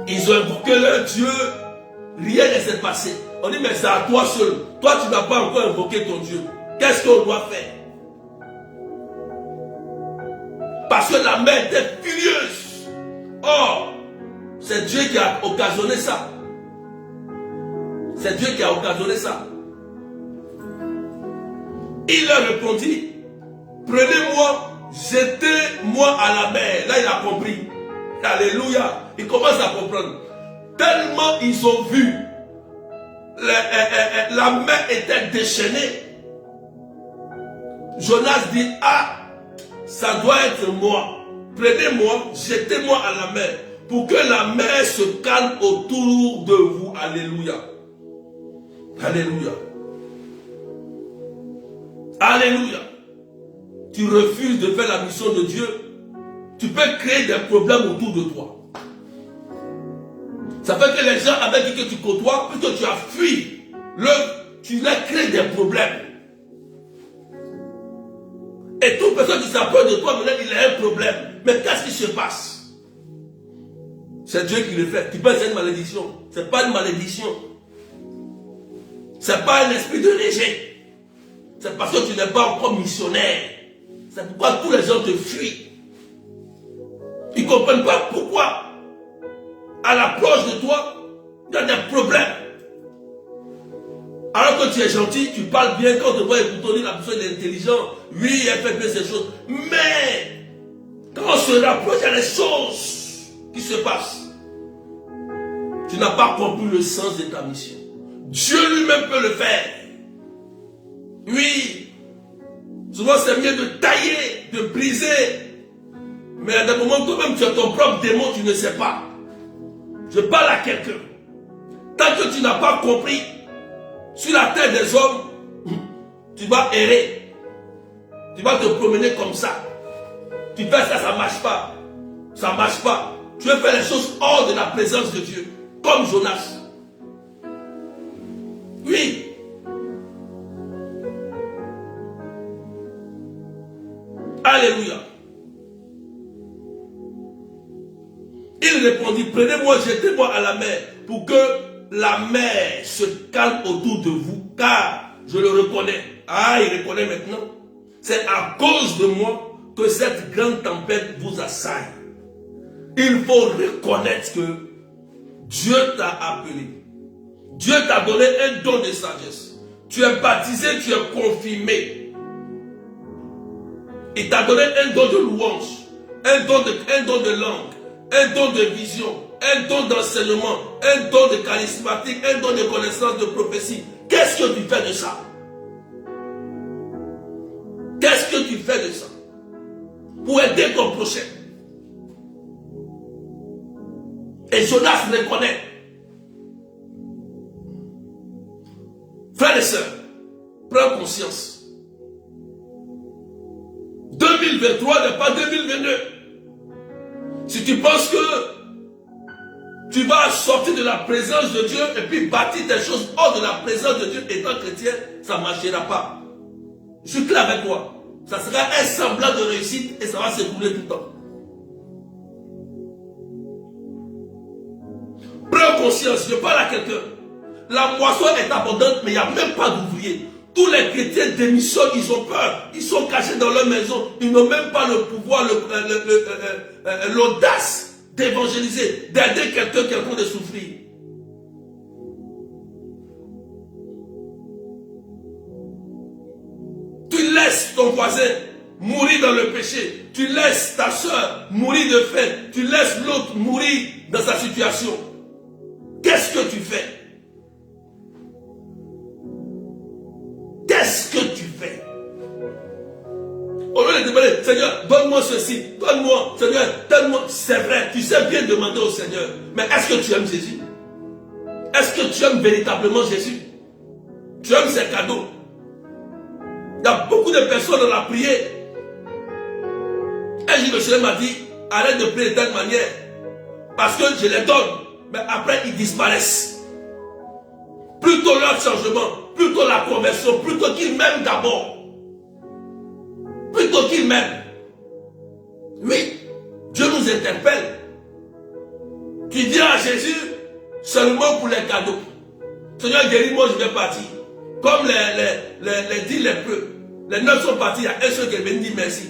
Ils ont invoqué leur Dieu, rien ne s'est passé. On dit, mais c'est à toi seul. Toi, tu n'as pas encore invoqué ton Dieu. Qu'est-ce qu'on doit faire? Parce que la mer était furieuse. Or, c'est Dieu qui a occasionné ça. C'est Dieu qui a occasionné ça. Il leur répondit, prenez-moi, jetez-moi à la mer. Là, il a compris. Alléluia. Il commence à comprendre. Tellement ils ont vu, la mer était déchaînée. Jonas dit, ah, ça doit être moi. Prenez-moi, jetez-moi à la mer, pour que la mer se calme autour de vous. Alléluia. Alléluia. Alléluia. Tu refuses de faire la mission de Dieu, tu peux créer des problèmes autour de toi. Ça fait que les gens avec qui tu côtoies, puisque tu as fui, tu leur crées des problèmes. Et toute personne qui s'approche de toi, maintenant, il a un problème. Mais qu'est-ce qui se passe? C'est Dieu qui le fait. Tu penses que c'est une malédiction. Ce n'est pas une malédiction. Ce n'est pas un esprit de léger. C'est parce que tu n'es pas encore missionnaire. C'est pourquoi tous les gens te fuient. Ils ne comprennent pas pourquoi. À l'approche de toi, il y a des problèmes. Alors que tu es gentil, tu parles bien, quand on te voit écouter, la personne est intelligente. Oui, elle fait bien ces choses. Mais, quand on se rapproche, il y a des choses qui se passent. Tu n'as pas compris le sens de ta mission. Dieu lui-même peut le faire. Oui. Souvent, c'est mieux de tailler, de briser. Mais à des moments, toi-même, tu as ton propre démon, tu ne sais pas. Je parle à quelqu'un. Tant que tu n'as pas compris, sur la terre des hommes, tu vas errer. Tu vas te promener comme ça. Tu fais ça, ça ne marche pas. Ça ne marche pas. Tu veux faire les choses hors de la présence de Dieu. Comme Jonas. Oui. Alléluia. Il répondit, prenez-moi, jetez-moi à la mer, pour que la mer se calme autour de vous, car je le reconnais. Ah, il reconnaît maintenant. C'est à cause de moi que cette grande tempête vous assaille. Il faut reconnaître que Dieu t'a appelé. Dieu t'a donné un don de sagesse. Tu es baptisé, tu es confirmé. Il t'a donné un don de louange, un don de langue, un don de vision, un don d'enseignement, un don de charismatique, un don de connaissance de prophétie. Qu'est-ce que tu fais de ça? Qu'est-ce que tu fais de ça? Pour aider ton prochain. Et Jonas reconnaît. Frères et sœurs, prends conscience. 2023 n'est pas 2022. Si tu penses que tu vas sortir de la présence de Dieu et puis bâtir des choses hors de la présence de Dieu étant chrétien, ça ne marchera pas. Je suis clair avec toi. Ça sera un semblant de réussite et ça va s'écouler tout le temps. Prends conscience, je parle à quelqu'un. La moisson est abondante, mais il n'y a même pas d'ouvriers. Tous les chrétiens démissionnent, ils ont peur. Ils sont cachés dans leur maison. Ils n'ont même pas le pouvoir, l'audace d'évangéliser, d'aider quelqu'un de souffrir. Tu laisses ton voisin mourir dans le péché. Tu laisses ta soeur mourir de faim. Tu laisses l'autre mourir dans sa situation. Qu'est-ce que tu fais? Qu'est-ce que tu fais? Au lieu de demander, Seigneur, donne-moi ceci, donne-moi, Seigneur, donne-moi. C'est vrai, tu sais bien demander au Seigneur. Mais est-ce que tu aimes Jésus? Est-ce que tu aimes véritablement Jésus? Tu aimes ses cadeaux? Il y a beaucoup de personnes dans la prière. Un jour, le Seigneur m'a dit, arrête de prier de telle manière. Parce que je les donne. Mais après, ils disparaissent. Plutôt leur changement, plutôt la conversion, plutôt qu'ils m'aiment d'abord. Plutôt qu'ils m'aiment. Oui, Dieu nous interpelle. Tu dis à Jésus seulement pour les cadeaux. Seigneur, guéris-moi, je vais partir. Comme les 10 lépreux. Les 9 sont partis, il y a un seul qui est venu dire merci.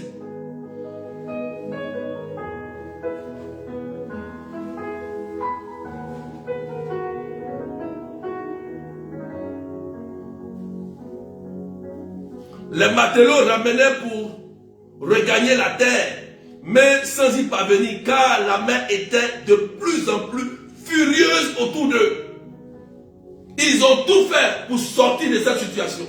Les matelots ramenaient pour regagner la terre, mais sans y parvenir, car la mer était de plus en plus furieuse autour d'eux. Ils ont tout fait pour sortir de cette situation.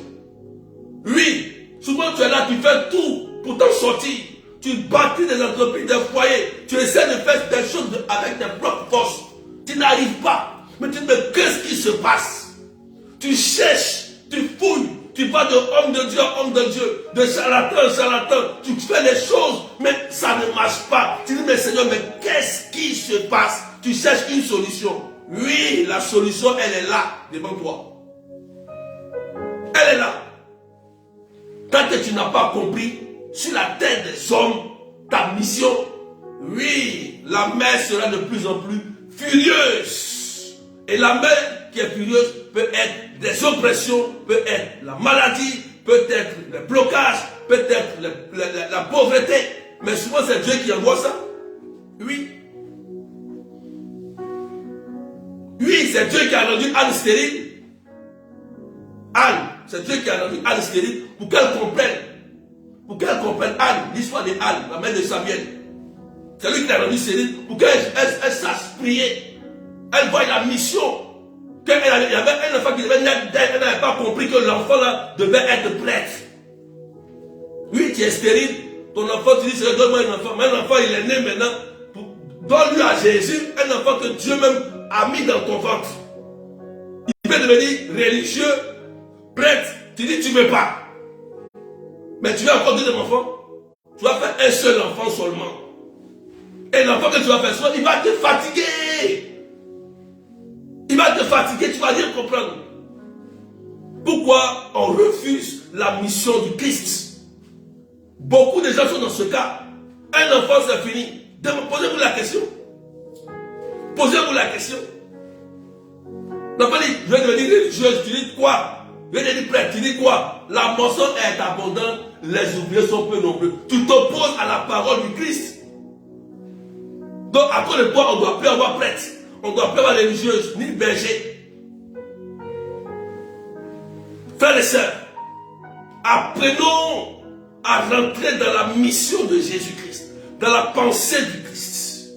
Oui, souvent tu es là, tu fais tout pour t'en sortir. Tu bâtis des entreprises, des foyers. Tu essaies de faire des choses avec tes propres forces. Tu n'arrives pas. Mais tu te dis, qu'est-ce qui se passe? Tu cherches, tu fouilles. Tu vas de homme de Dieu, de charlatan en charlatan. Tu fais des choses, mais ça ne marche pas. Tu dis, mais Seigneur, mais qu'est-ce qui se passe? Tu cherches une solution. Oui, la solution, elle est là, devant toi. Elle est là. Tant que tu n'as pas compris, sur la terre des hommes, ta mission, oui, la mer sera de plus en plus furieuse. Et la mer qui est furieuse peut être des oppressions, peut être la maladie, peut être le blocage, peut être la pauvreté. Mais souvent c'est Dieu qui envoie ça. Oui. Oui, c'est Dieu qui a rendu Anne stérile. Anne, c'est Dieu qui a rendu Anne stérile pour qu'elle comprenne. Pour qu'elle comprenne Anne, l'histoire de Anne, la mère de Samuel. C'est lui qui l'a rendu stérile pour qu'elle sache prier. Elle voit la mission. Il y avait un enfant qui devait naître d'elle, elle n'avait pas compris que l'enfant là devait être prêtre. Oui, tu es stérile. Ton enfant, tu dis, donne-moi un enfant. Mais un enfant, il est né maintenant. Donne-lui à Jésus un enfant que Dieu même a mis dans ton ventre. Il peut devenir religieux, prêtre. Tu dis, tu ne veux pas. Mais tu vas encore deux enfants. Tu vas faire un seul enfant seulement. Et l'enfant que tu vas faire, il va te fatiguer. Il va te fatiguer, tu ne vas rien comprendre. Pourquoi on refuse la mission du Christ? Beaucoup de gens sont dans ce cas. Un enfant, c'est fini. Posez-vous la question. Posez-vous la question. L'enfant dit, je vais devenir religieuse, tu dis quoi? Je vais devenir prêtre, tu dis quoi? La moisson est abondante, les ouvriers sont peu nombreux. Tu t'opposes à la parole du Christ. Donc, après le toi, on ne doit plus avoir prêtre. On ne doit plus avoir religieuse, ni berger. Frères et sœurs, apprenons à rentrer dans la mission de Jésus-Christ, dans la pensée du Christ.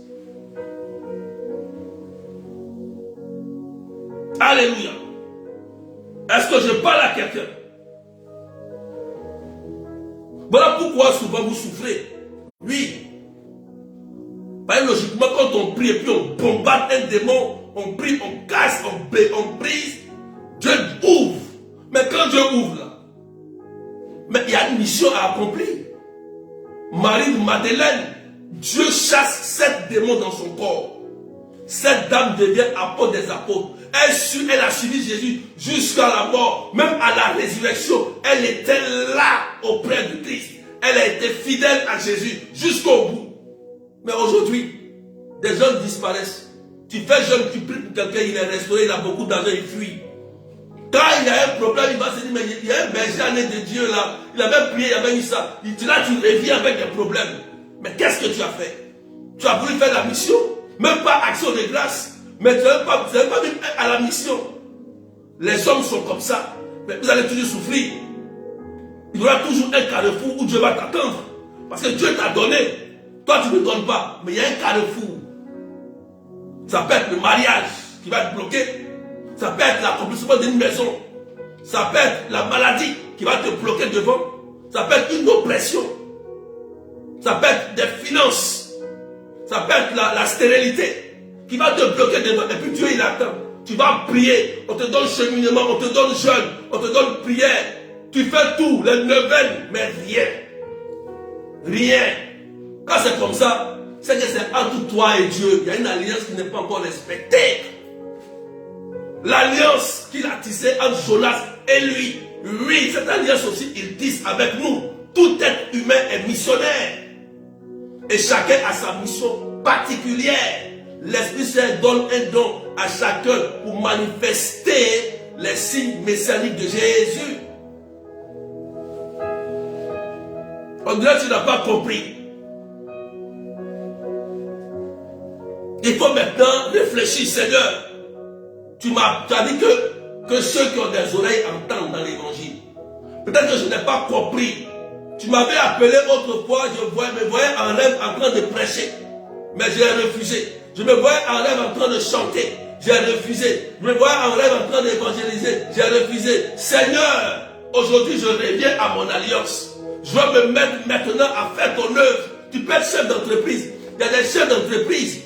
Alléluia. Est-ce que je parle à quelqu'un? Voilà pourquoi souvent vous souffrez. Oui. Logiquement, quand on prie et puis on bombarde un démon, on prie, on casse, on brise, Dieu ouvre. Mais quand Dieu ouvre là, mais il y a une mission à accomplir. Marie de Madeleine, Dieu chasse 7 démons dans son corps. Cette dame devient apôtre des apôtres. Elle a suivi Jésus jusqu'à la mort. Même à la résurrection, elle était là auprès du Christ. Elle a été fidèle à Jésus jusqu'au bout. Mais aujourd'hui, des gens disparaissent. Tu fais jeune, tu pries pour quelqu'un, il est restauré, il a beaucoup d'argent, il fuit. Quand il y a un problème, il va se dire, mais il y a un berger de Dieu là, il avait prié, il avait eu ça. Là, tu reviens avec des problèmes. Mais qu'est-ce que tu as fait? Tu as voulu faire la mission, même pas action de grâce, mais tu n'as même pas vu à la mission. Les hommes sont comme ça, mais vous allez toujours souffrir. Il y aura toujours un carrefour où Dieu va t'attendre. Parce que Dieu t'a donné. Toi, tu ne donnes pas, mais il y a un carrefour. Ça peut être le mariage qui va te bloquer. Ça peut être l'accomplissement d'une maison. Ça peut être la maladie qui va te bloquer devant. Ça peut être une oppression. Ça peut être des finances. Ça peut être la stérilité qui va te bloquer devant. Et puis Dieu, il attend. Tu vas prier. On te donne cheminement, on te donne jeûne, on te donne prière. Tu fais tout, les neuvaines, mais rien. Rien. Quand c'est comme ça, c'est que c'est entre toi et Dieu. Il y a une alliance qui n'est pas encore respectée. L'alliance qu'il a tissée entre Jonas et lui. Oui, cette alliance aussi, il tisse avec nous. Tout être humain est missionnaire. Et chacun a sa mission particulière. L'Esprit Saint donne un don à chacun pour manifester les signes messianiques de Jésus. On dirait que tu n'as pas compris. Il faut maintenant réfléchir, Seigneur. Tu as dit que ceux qui ont des oreilles entendent dans l'évangile. Peut-être que je n'ai pas compris Tu m'avais appelé autrefois, me voyais en rêve en train de prêcher. Mais j'ai refusé. Je me voyais en rêve en train de chanter. J'ai refusé. Je me voyais en rêve en train d'évangéliser. J'ai refusé. Seigneur, aujourd'hui je reviens à mon alliance. Je dois me mettre maintenant à faire ton œuvre. Tu peux être chef d'entreprise. Il y a des chefs d'entreprise.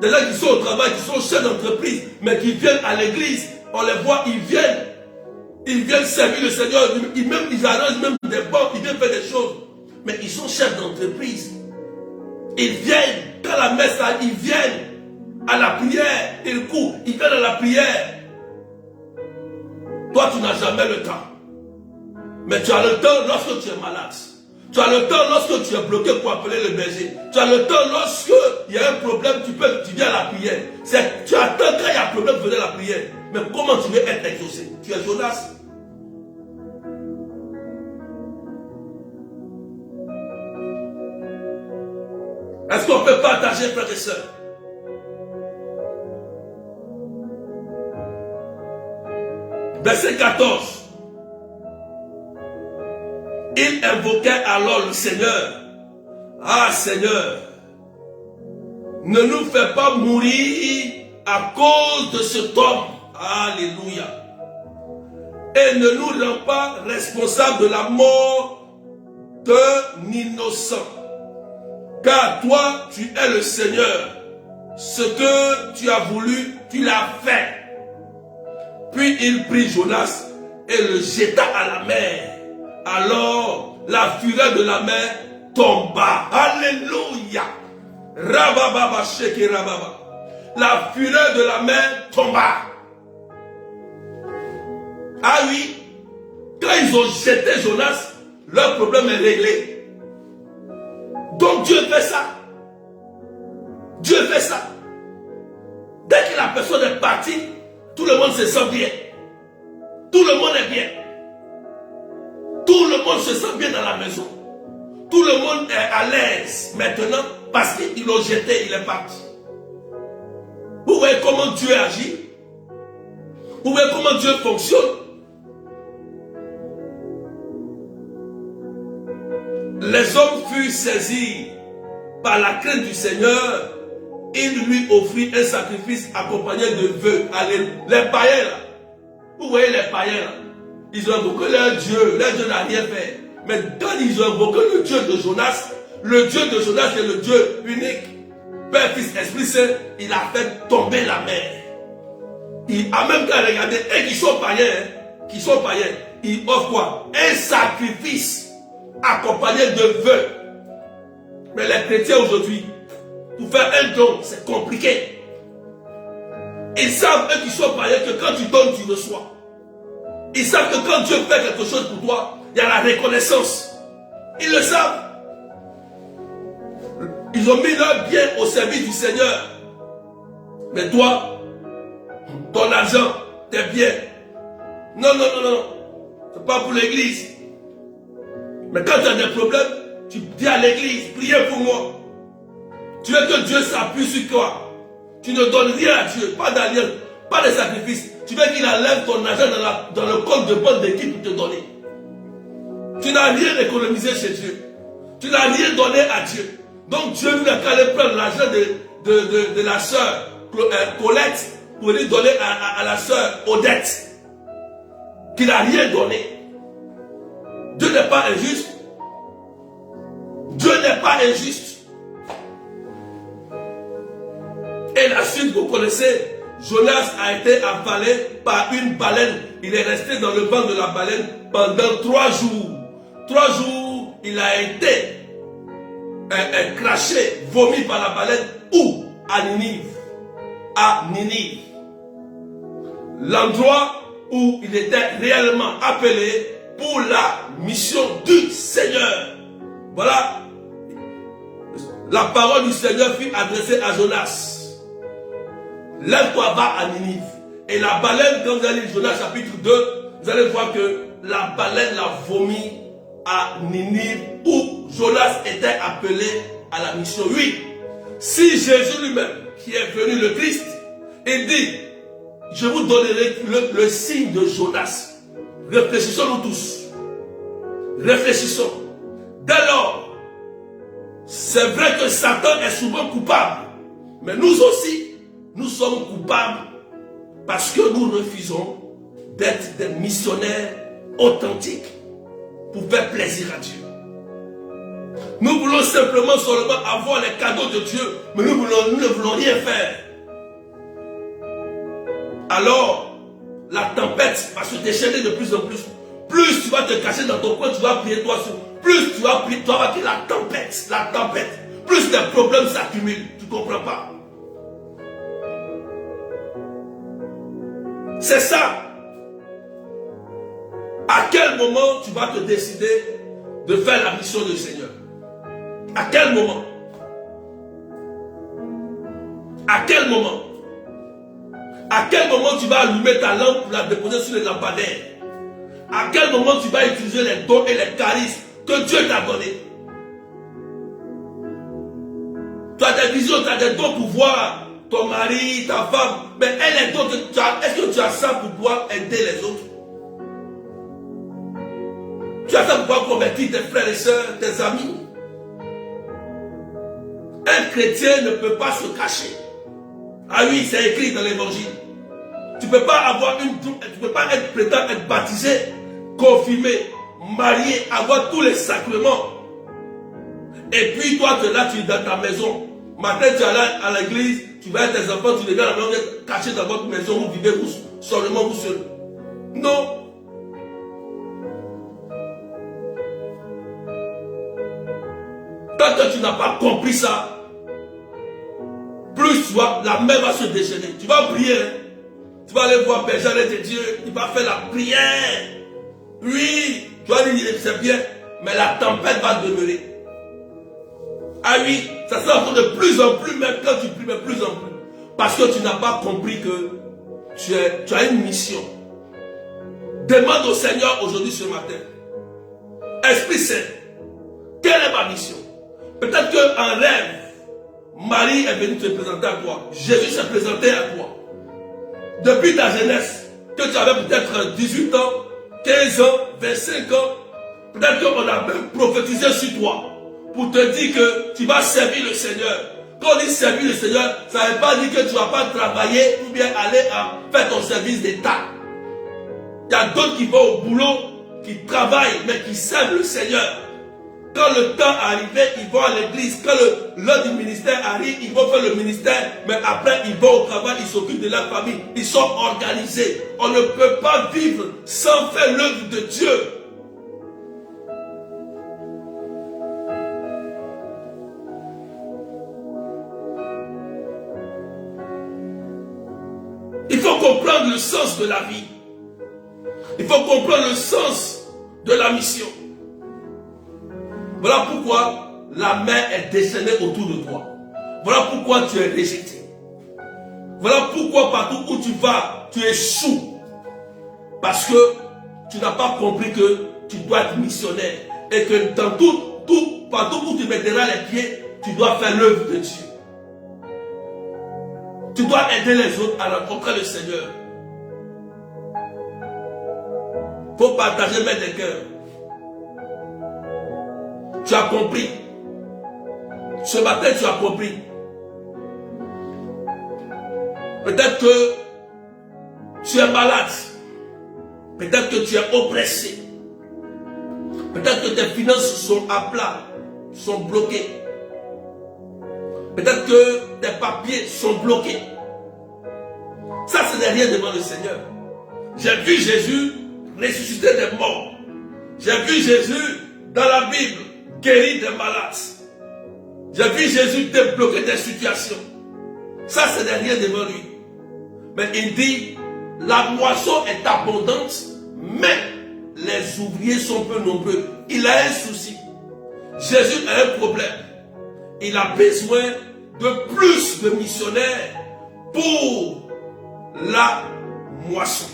Des gens qui sont au travail, qui sont chefs d'entreprise, mais qui viennent à l'église. On les voit, ils viennent servir le Seigneur. Ils arrangent même des banques, ils viennent faire des choses. Mais ils sont chefs d'entreprise. Ils viennent, quand la messe arrive, ils viennent à la prière. Ils courent, ils viennent à la prière. Toi, tu n'as jamais le temps. Mais tu as le temps lorsque tu es malade. Tu as le temps lorsque tu es bloqué pour appeler le berger. Tu as le temps lorsque il y a un problème, tu viens à la prière. Tu attends quand il y a un problème, venez à la prière. Mais comment tu veux être exaucé? Tu es Jonas. Est-ce qu'on peut partager, frères et sœurs? Verset 14. Il invoquait alors le Seigneur. Ah Seigneur, ne nous fais pas mourir à cause de cet homme. Alléluia. Et ne nous rends pas responsables de la mort d'un innocent. Car toi, tu es le Seigneur. Ce que tu as voulu, tu l'as fait. Puis il prit Jonas et le jeta à la mer. Alors la fureur de la mer tomba. Alléluia. Rababa sheke rababa. La fureur de la mer tomba. Ah oui, quand ils ont jeté Jonas, leur problème est réglé. Donc Dieu fait ça. Dieu fait ça. Dès que la personne est partie, tout le monde se sent bien. Tout le monde est bien. Tout le monde se sent bien dans la maison. Tout le monde est à l'aise maintenant parce qu'ils l'ont jeté, il est parti. Vous voyez comment Dieu agit? Vous voyez comment Dieu fonctionne? Les hommes furent saisis par la crainte du Seigneur. Il lui offrit un sacrifice accompagné de vœux. Allez, les païens là. Vous voyez les païens là. Ils ont invoqué leur Dieu n'a rien fait. Mais quand ils ont invoqué le Dieu de Jonas, le Dieu de Jonas est le Dieu unique. Père, Fils, Esprit Saint, il a fait tomber la mer. Il a même qu'à regarder, et qui sont païens, ils offrent quoi? Un sacrifice accompagné de vœux. Mais les chrétiens aujourd'hui, pour faire un don, c'est compliqué. Ils savent, eux qui sont païens, que quand tu donnes, tu reçois. Ils savent que quand Dieu fait quelque chose pour toi, il y a la reconnaissance. Ils le savent. Ils ont mis leur bien au service du Seigneur. Mais toi, ton argent, tes biens, non. C'est pas pour l'église. Mais quand tu as des problèmes, tu dis à l'église, priez pour moi. Tu veux que Dieu s'appuie sur toi. Tu ne donnes rien à Dieu, pas d'alliance, pas de sacrifice. Tu veux qu'il enlève ton argent dans le compte de banque d'équipe pour te donner. Tu n'as rien économisé chez Dieu. Tu n'as rien donné à Dieu. Donc Dieu n'a qu'à aller prendre l'argent de la sœur Colette pour lui donner à la sœur Odette, qui n'a rien donné. Dieu n'est pas injuste. Dieu n'est pas injuste. Et la suite, vous connaissez, Jonas a été avalé par une baleine. Il est resté dans le ventre de la baleine pendant 3 jours. 3 jours, il a été craché, vomi par la baleine. Où? À Ninive. À Ninive. L'endroit où il était réellement appelé pour la mission du Seigneur. Voilà. La parole du Seigneur fut adressée à Jonas. Lève-toi, va à Ninive. Et la baleine, quand vous allez lire Jonas chapitre 2, vous allez voir que la baleine l'a vomi à Ninive où Jonas était appelé à la mission. Oui, si Jésus lui-même, qui est venu le Christ, il dit, je vous donnerai le signe de Jonas. Réfléchissons nous tous. Réfléchissons. Dès lors, c'est vrai que Satan est souvent coupable, mais nous aussi, nous sommes coupables parce que nous refusons d'être des missionnaires authentiques pour faire plaisir à Dieu. Nous voulons simplement seulement avoir les cadeaux de Dieu, mais nous ne voulons rien faire. Alors, la tempête va se déchaîner de plus en plus. Plus tu vas te cacher dans ton coin, tu vas prier toi seul. Plus tu vas prier, tu vas prier la tempête. Plus les problèmes s'accumulent. Tu ne comprends pas. C'est ça. À quel moment tu vas te décider de faire la mission du Seigneur? À quel moment? À quel moment? À quel moment tu vas allumer ta lampe pour la déposer sur les lampadaires? À quel moment tu vas utiliser les dons et les charismes que Dieu t'a donnés? Tu as des visions, tu as des dons pour voir ton mari, ta femme, mais elle est d'autres. Est-ce que tu as ça pour pouvoir aider les autres? Tu as ça pour pouvoir convertir tes frères et sœurs, tes amis? Un chrétien ne peut pas se cacher. Ah oui, c'est écrit dans l'évangile. Tu ne peux pas prétendre être baptisé, confirmé, marié, avoir tous les sacrements. Et puis toi, tu es là, tu es dans ta maison. Matin, tu es allé à l'église, tu vas avec tes enfants, tu regardes la maison, vous êtes cachés dans votre maison, vous vivez seulement vous seul. Non. Tant que tu n'as pas compris ça, plus tu vois, la mer va se déchaîner. Tu vas prier. Tu vas aller voir Berger de Dieu. Il va faire la prière. Oui, tu vas dire c'est bien, mais la tempête va demeurer. Ah oui, ça sera de plus en plus, même quand tu pries, de plus en plus. Parce que tu n'as pas compris que tu as une mission. Demande au Seigneur aujourd'hui, ce matin. Esprit Saint, quelle est ma mission? Peut-être qu'en rêve, Marie est venue te présenter à toi. Jésus s'est présenté à toi. Depuis ta jeunesse, que tu avais peut-être 18 ans, 15 ans, 25 ans, peut-être qu'on a même prophétisé sur toi pour te dire que tu vas servir le Seigneur. Quand on dit servir le Seigneur, ça ne veut pas dire que tu ne vas pas travailler ou bien aller faire ton service d'État. Il y a d'autres qui vont au boulot, qui travaillent, mais qui servent le Seigneur. Quand le temps arrive, ils vont à l'église. Quand l'heure du ministère arrive, ils vont faire le ministère. Mais après, ils vont au travail, ils s'occupent de leur famille. Ils sont organisés. On ne peut pas vivre sans faire l'œuvre de Dieu. Il faut comprendre le sens de la vie. Il faut comprendre le sens de la mission. Voilà pourquoi la main est déchaînée autour de toi. Voilà pourquoi tu es rejeté. Voilà pourquoi partout où tu vas, tu échoues. Parce que tu n'as pas compris que tu dois être missionnaire. Et que dans partout où tu mettras les pieds, tu dois faire l'œuvre de Dieu. Tu dois aider les autres à rencontrer le Seigneur. Il faut partager mes des cœurs. Tu as compris. Ce matin, tu as compris. Peut-être que tu es malade. Peut-être que tu es oppressé. Peut-être que tes finances sont à plat, sont bloquées. Peut-être que tes papiers sont bloqués. Ça, ce n'est rien devant le Seigneur. J'ai vu Jésus ressusciter des morts. J'ai vu Jésus dans la Bible guérir des malades. J'ai vu Jésus débloquer des situations. Ça, ce n'est rien devant lui. Mais il dit, la moisson est abondante, mais les ouvriers sont peu nombreux. Il a un souci. Jésus a un problème. Il a besoin de plus de missionnaires pour la moisson.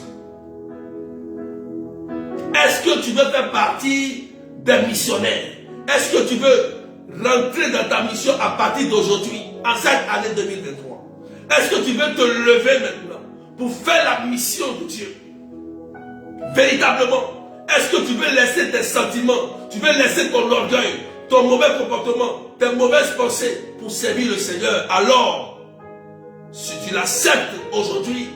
Est-ce que tu veux faire partie des missionnaires? Est-ce que tu veux rentrer dans ta mission à partir d'aujourd'hui, en cette année 2023? Est-ce que tu veux te lever maintenant pour faire la mission de Dieu? Véritablement. Est-ce que tu veux laisser tes sentiments, tu veux laisser ton orgueil, ton mauvais comportement, tes mauvaises pensées pour servir le Seigneur? Alors, si tu l'acceptes aujourd'hui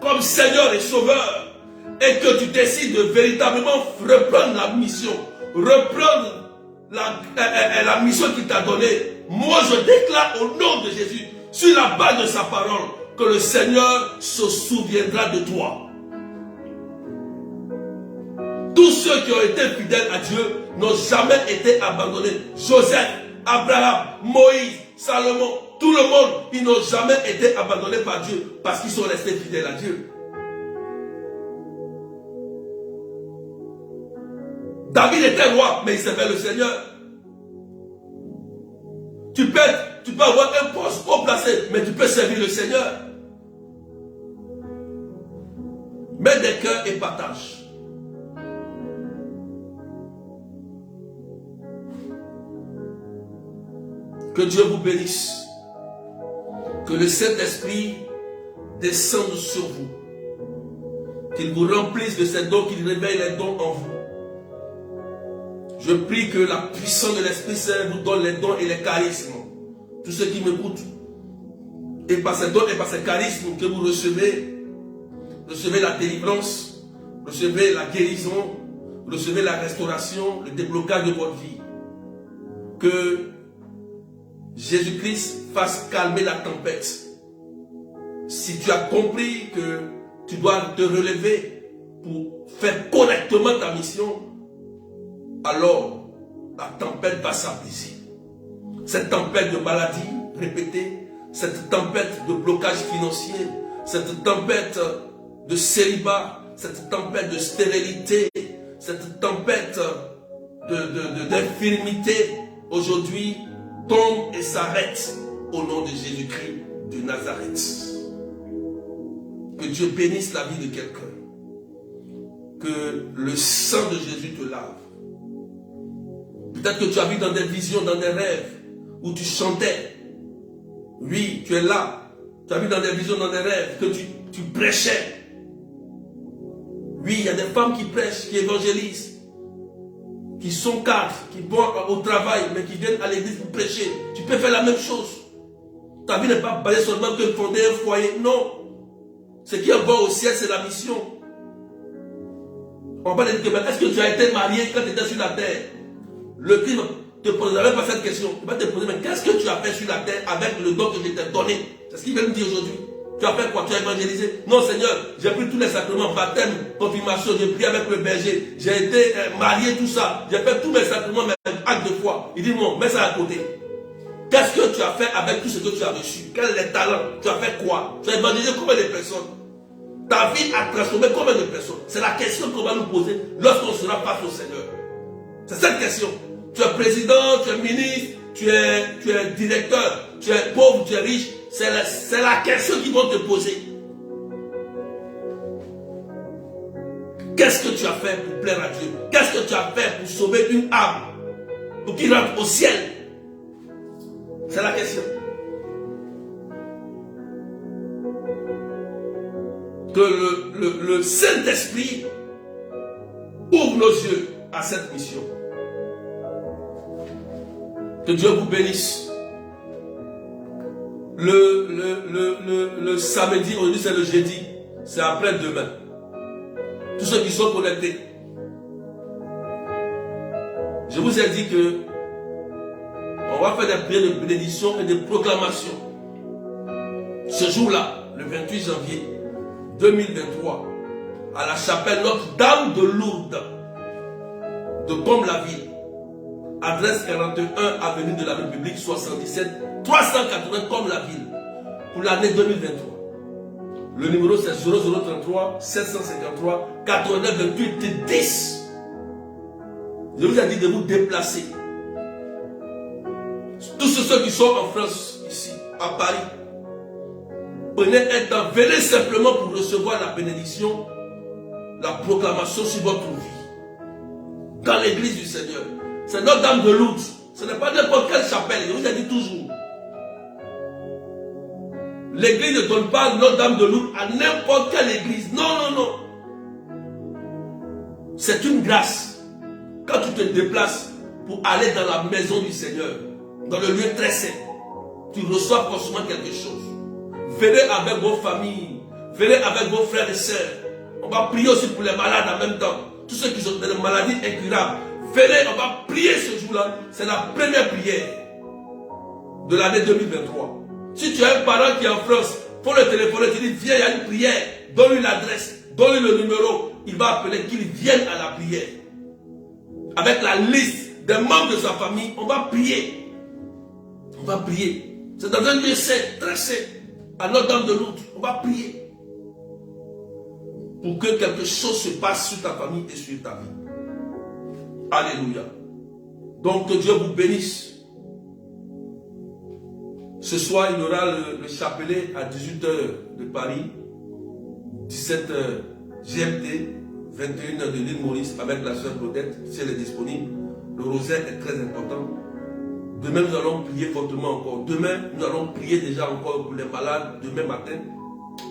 comme Seigneur et Sauveur et que tu décides de véritablement reprendre la mission, reprendre la mission qu'il t'a donnée, moi je déclare au nom de Jésus, sur la base de sa parole, que le Seigneur se souviendra de toi. Tous ceux qui ont été fidèles à Dieu n'ont jamais été abandonnés. Joseph, Abraham, Moïse, Salomon, tout le monde, ils n'ont jamais été abandonnés par Dieu parce qu'ils sont restés fidèles à Dieu. David était roi, mais il servait le Seigneur. Tu peux avoir un poste haut placé, mais tu peux servir le Seigneur. Mets des cœurs et partage. Que Dieu vous bénisse. Que le Saint-Esprit descende sur vous. Qu'il vous remplisse de ses dons, qu'il réveille les dons en vous. Je prie que la puissance de l'Esprit Saint vous donne les dons et les charismes. Tous ceux qui m'écoutent. Et par ces dons et par ces charismes que vous recevez, recevez la délivrance, recevez la guérison, recevez la restauration, le déblocage de votre vie. Que Jésus-Christ fasse calmer la tempête. Si tu as compris que tu dois te relever pour faire correctement ta mission, alors la tempête va s'apaiser. Cette tempête de maladie répétée, cette tempête de blocage financier, cette tempête de célibat, cette tempête de stérilité, cette tempête d'infirmité, aujourd'hui, tombe et s'arrête au nom de Jésus-Christ de Nazareth. Que Dieu bénisse la vie de quelqu'un. Que le sang de Jésus te lave. Peut-être que tu as vu dans des visions, dans des rêves, où tu chantais. Oui, tu es là. Tu as vu dans des visions, dans des rêves, que tu prêchais. Oui, il y a des femmes qui prêchent, qui évangélisent, qui sont cadres, qui vont au travail, mais qui viennent à l'église pour prêcher. Tu peux faire la même chose. Ta vie n'est pas basée seulement que fonder un foyer. Non. Ce qui envoie au ciel, c'est la mission. On va dire que est-ce que tu as été marié quand tu étais sur la terre? Le Christ ne te posera même pas cette question. Il va te poser, mais qu'est-ce que tu as fait sur la terre avec le don que je t'ai donné? C'est ce qu'il veut me dire aujourd'hui. Tu as fait quoi? Tu as évangélisé? Non, Seigneur, j'ai pris tous les sacrements, baptême, confirmation, j'ai prié avec le berger, j'ai été marié, tout ça. J'ai fait tous mes sacrements, mes actes de foi. Il dit, non, mets ça à côté. Qu'est-ce que tu as fait avec tout ce que tu as reçu? Quels sont les talents? Tu as fait quoi? Tu as évangélisé combien de personnes? Ta vie a transformé combien de personnes? C'est la question qu'on va nous poser lorsqu'on sera face au Seigneur. C'est cette question. Tu es président, tu es ministre, tu es directeur, tu es pauvre, tu es riche. C'est la question qu'ils vont te poser. Qu'est-ce que tu as fait pour plaire à Dieu? Qu'est-ce que tu as fait pour sauver une âme? Pour qu'il rentre au ciel? C'est la question. Que le Saint-Esprit ouvre nos yeux à cette mission. Que Dieu vous bénisse. Le samedi, aujourd'hui c'est le jeudi, c'est après-demain. Tous ceux qui sont connectés. Je vous ai dit que on va faire des prières de bénédiction et de proclamation. Ce jour-là, le 28 janvier 2023, à la chapelle Notre-Dame de Lourdes, de Comble-la-Ville, adresse 41 avenue de la République 77 380 Comble-la-Ville, pour l'année 2023. Le numéro c'est 0033 753 89 28 10. Je vous ai dit de vous déplacer. Tous ceux qui sont en France, ici, à Paris, prenez un temps, venez simplement pour recevoir la bénédiction, la proclamation sur votre vie. Dans l'église du Seigneur. C'est Notre-Dame de Lourdes. Ce n'est pas n'importe quelle chapelle, je vous ai dit toujours. L'église ne donne pas Notre-Dame de Lourdes à n'importe quelle église. Non, non, non. C'est une grâce. Quand tu te déplaces pour aller dans la maison du Seigneur, dans le lieu très saint, tu reçois forcément quelque chose. Venez avec vos familles, venez avec vos frères et sœurs. On va prier aussi pour les malades en même temps. Tous ceux qui sont dans des maladies incurables. Venez, on va prier ce jour-là. C'est la première prière de l'année 2023. Si tu as un parent qui est en France, faut le téléphoner, tu dis viens, il y a une prière. Donne-lui l'adresse, donne-lui le numéro. Il va appeler qu'il vienne à la prière. Avec la liste des membres de sa famille, on va prier. On va prier. C'est dans un lieu saint, très saint. À Notre-Dame de Lourdes, on va prier. Pour que quelque chose se passe sur ta famille et sur ta vie. Alléluia. Donc que Dieu vous bénisse. Ce soir, il y aura le chapelet à 18h de Paris, 17h GMT, 21h de l'île Maurice avec la sœur Claudette, si elle est disponible. Le rosaire est très important. Demain, nous allons prier fortement encore. Demain, nous allons prier déjà encore pour les malades. Demain matin,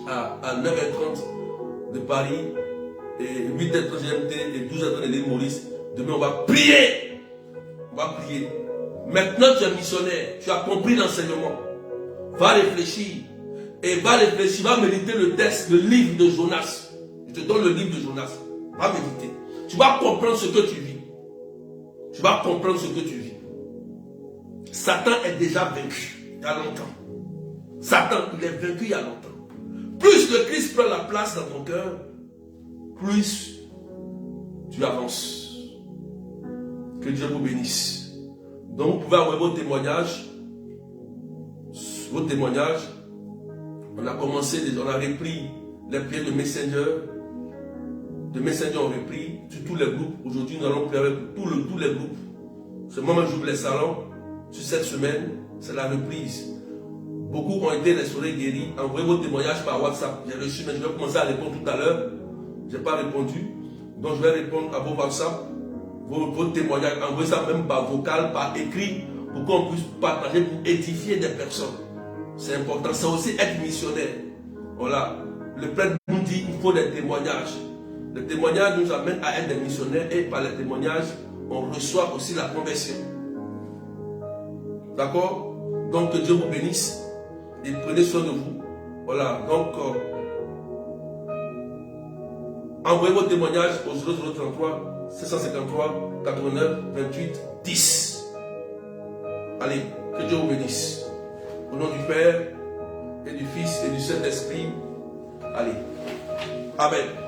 à 9h30 de Paris, et 8h30 GMT et 12h30 de l'île Maurice. Demain, on va prier. On va prier. Maintenant, tu es missionnaire. Tu as compris l'enseignement. Va réfléchir. Et va réfléchir. Va méditer le texte, le livre de Jonas. Je te donne le livre de Jonas. Va méditer. Tu vas comprendre ce que tu vis. Tu vas comprendre ce que tu vis. Satan est déjà vaincu il y a longtemps. Satan, il est vaincu il y a longtemps. Plus le Christ prend la place dans ton cœur, plus tu avances. Que Dieu vous bénisse. Donc vous pouvez envoyer vos témoignages. Vos témoignages. On a commencé, on a repris les prières de Messenger. De Messenger, on a repris sur tous les groupes. Aujourd'hui, nous allons prier avec tous les groupes. Ce moment, j'ouvre les salons. Sur cette semaine, c'est la reprise. Beaucoup ont été restaurés, guéris. Envoyez vos témoignages par WhatsApp. J'ai reçu, mais je vais commencer à répondre tout à l'heure. Je n'ai pas répondu. Donc, je vais répondre à vos WhatsApp, vos témoignages. Envoyez ça même par vocal, par écrit, pour qu'on puisse partager, pour édifier des personnes. C'est important. C'est aussi être missionnaire. Voilà. Le prêtre nous dit qu'il faut des témoignages. Les témoignages nous amènent à être des missionnaires et par les témoignages, on reçoit aussi la conversion. D'accord? Donc que Dieu vous bénisse et prenez soin de vous. Voilà. Donc, envoyez vos témoignages au 0033 753 89 28 10. Allez, que Dieu vous bénisse. Au nom du Père et du Fils et du Saint-Esprit. Allez. Amen.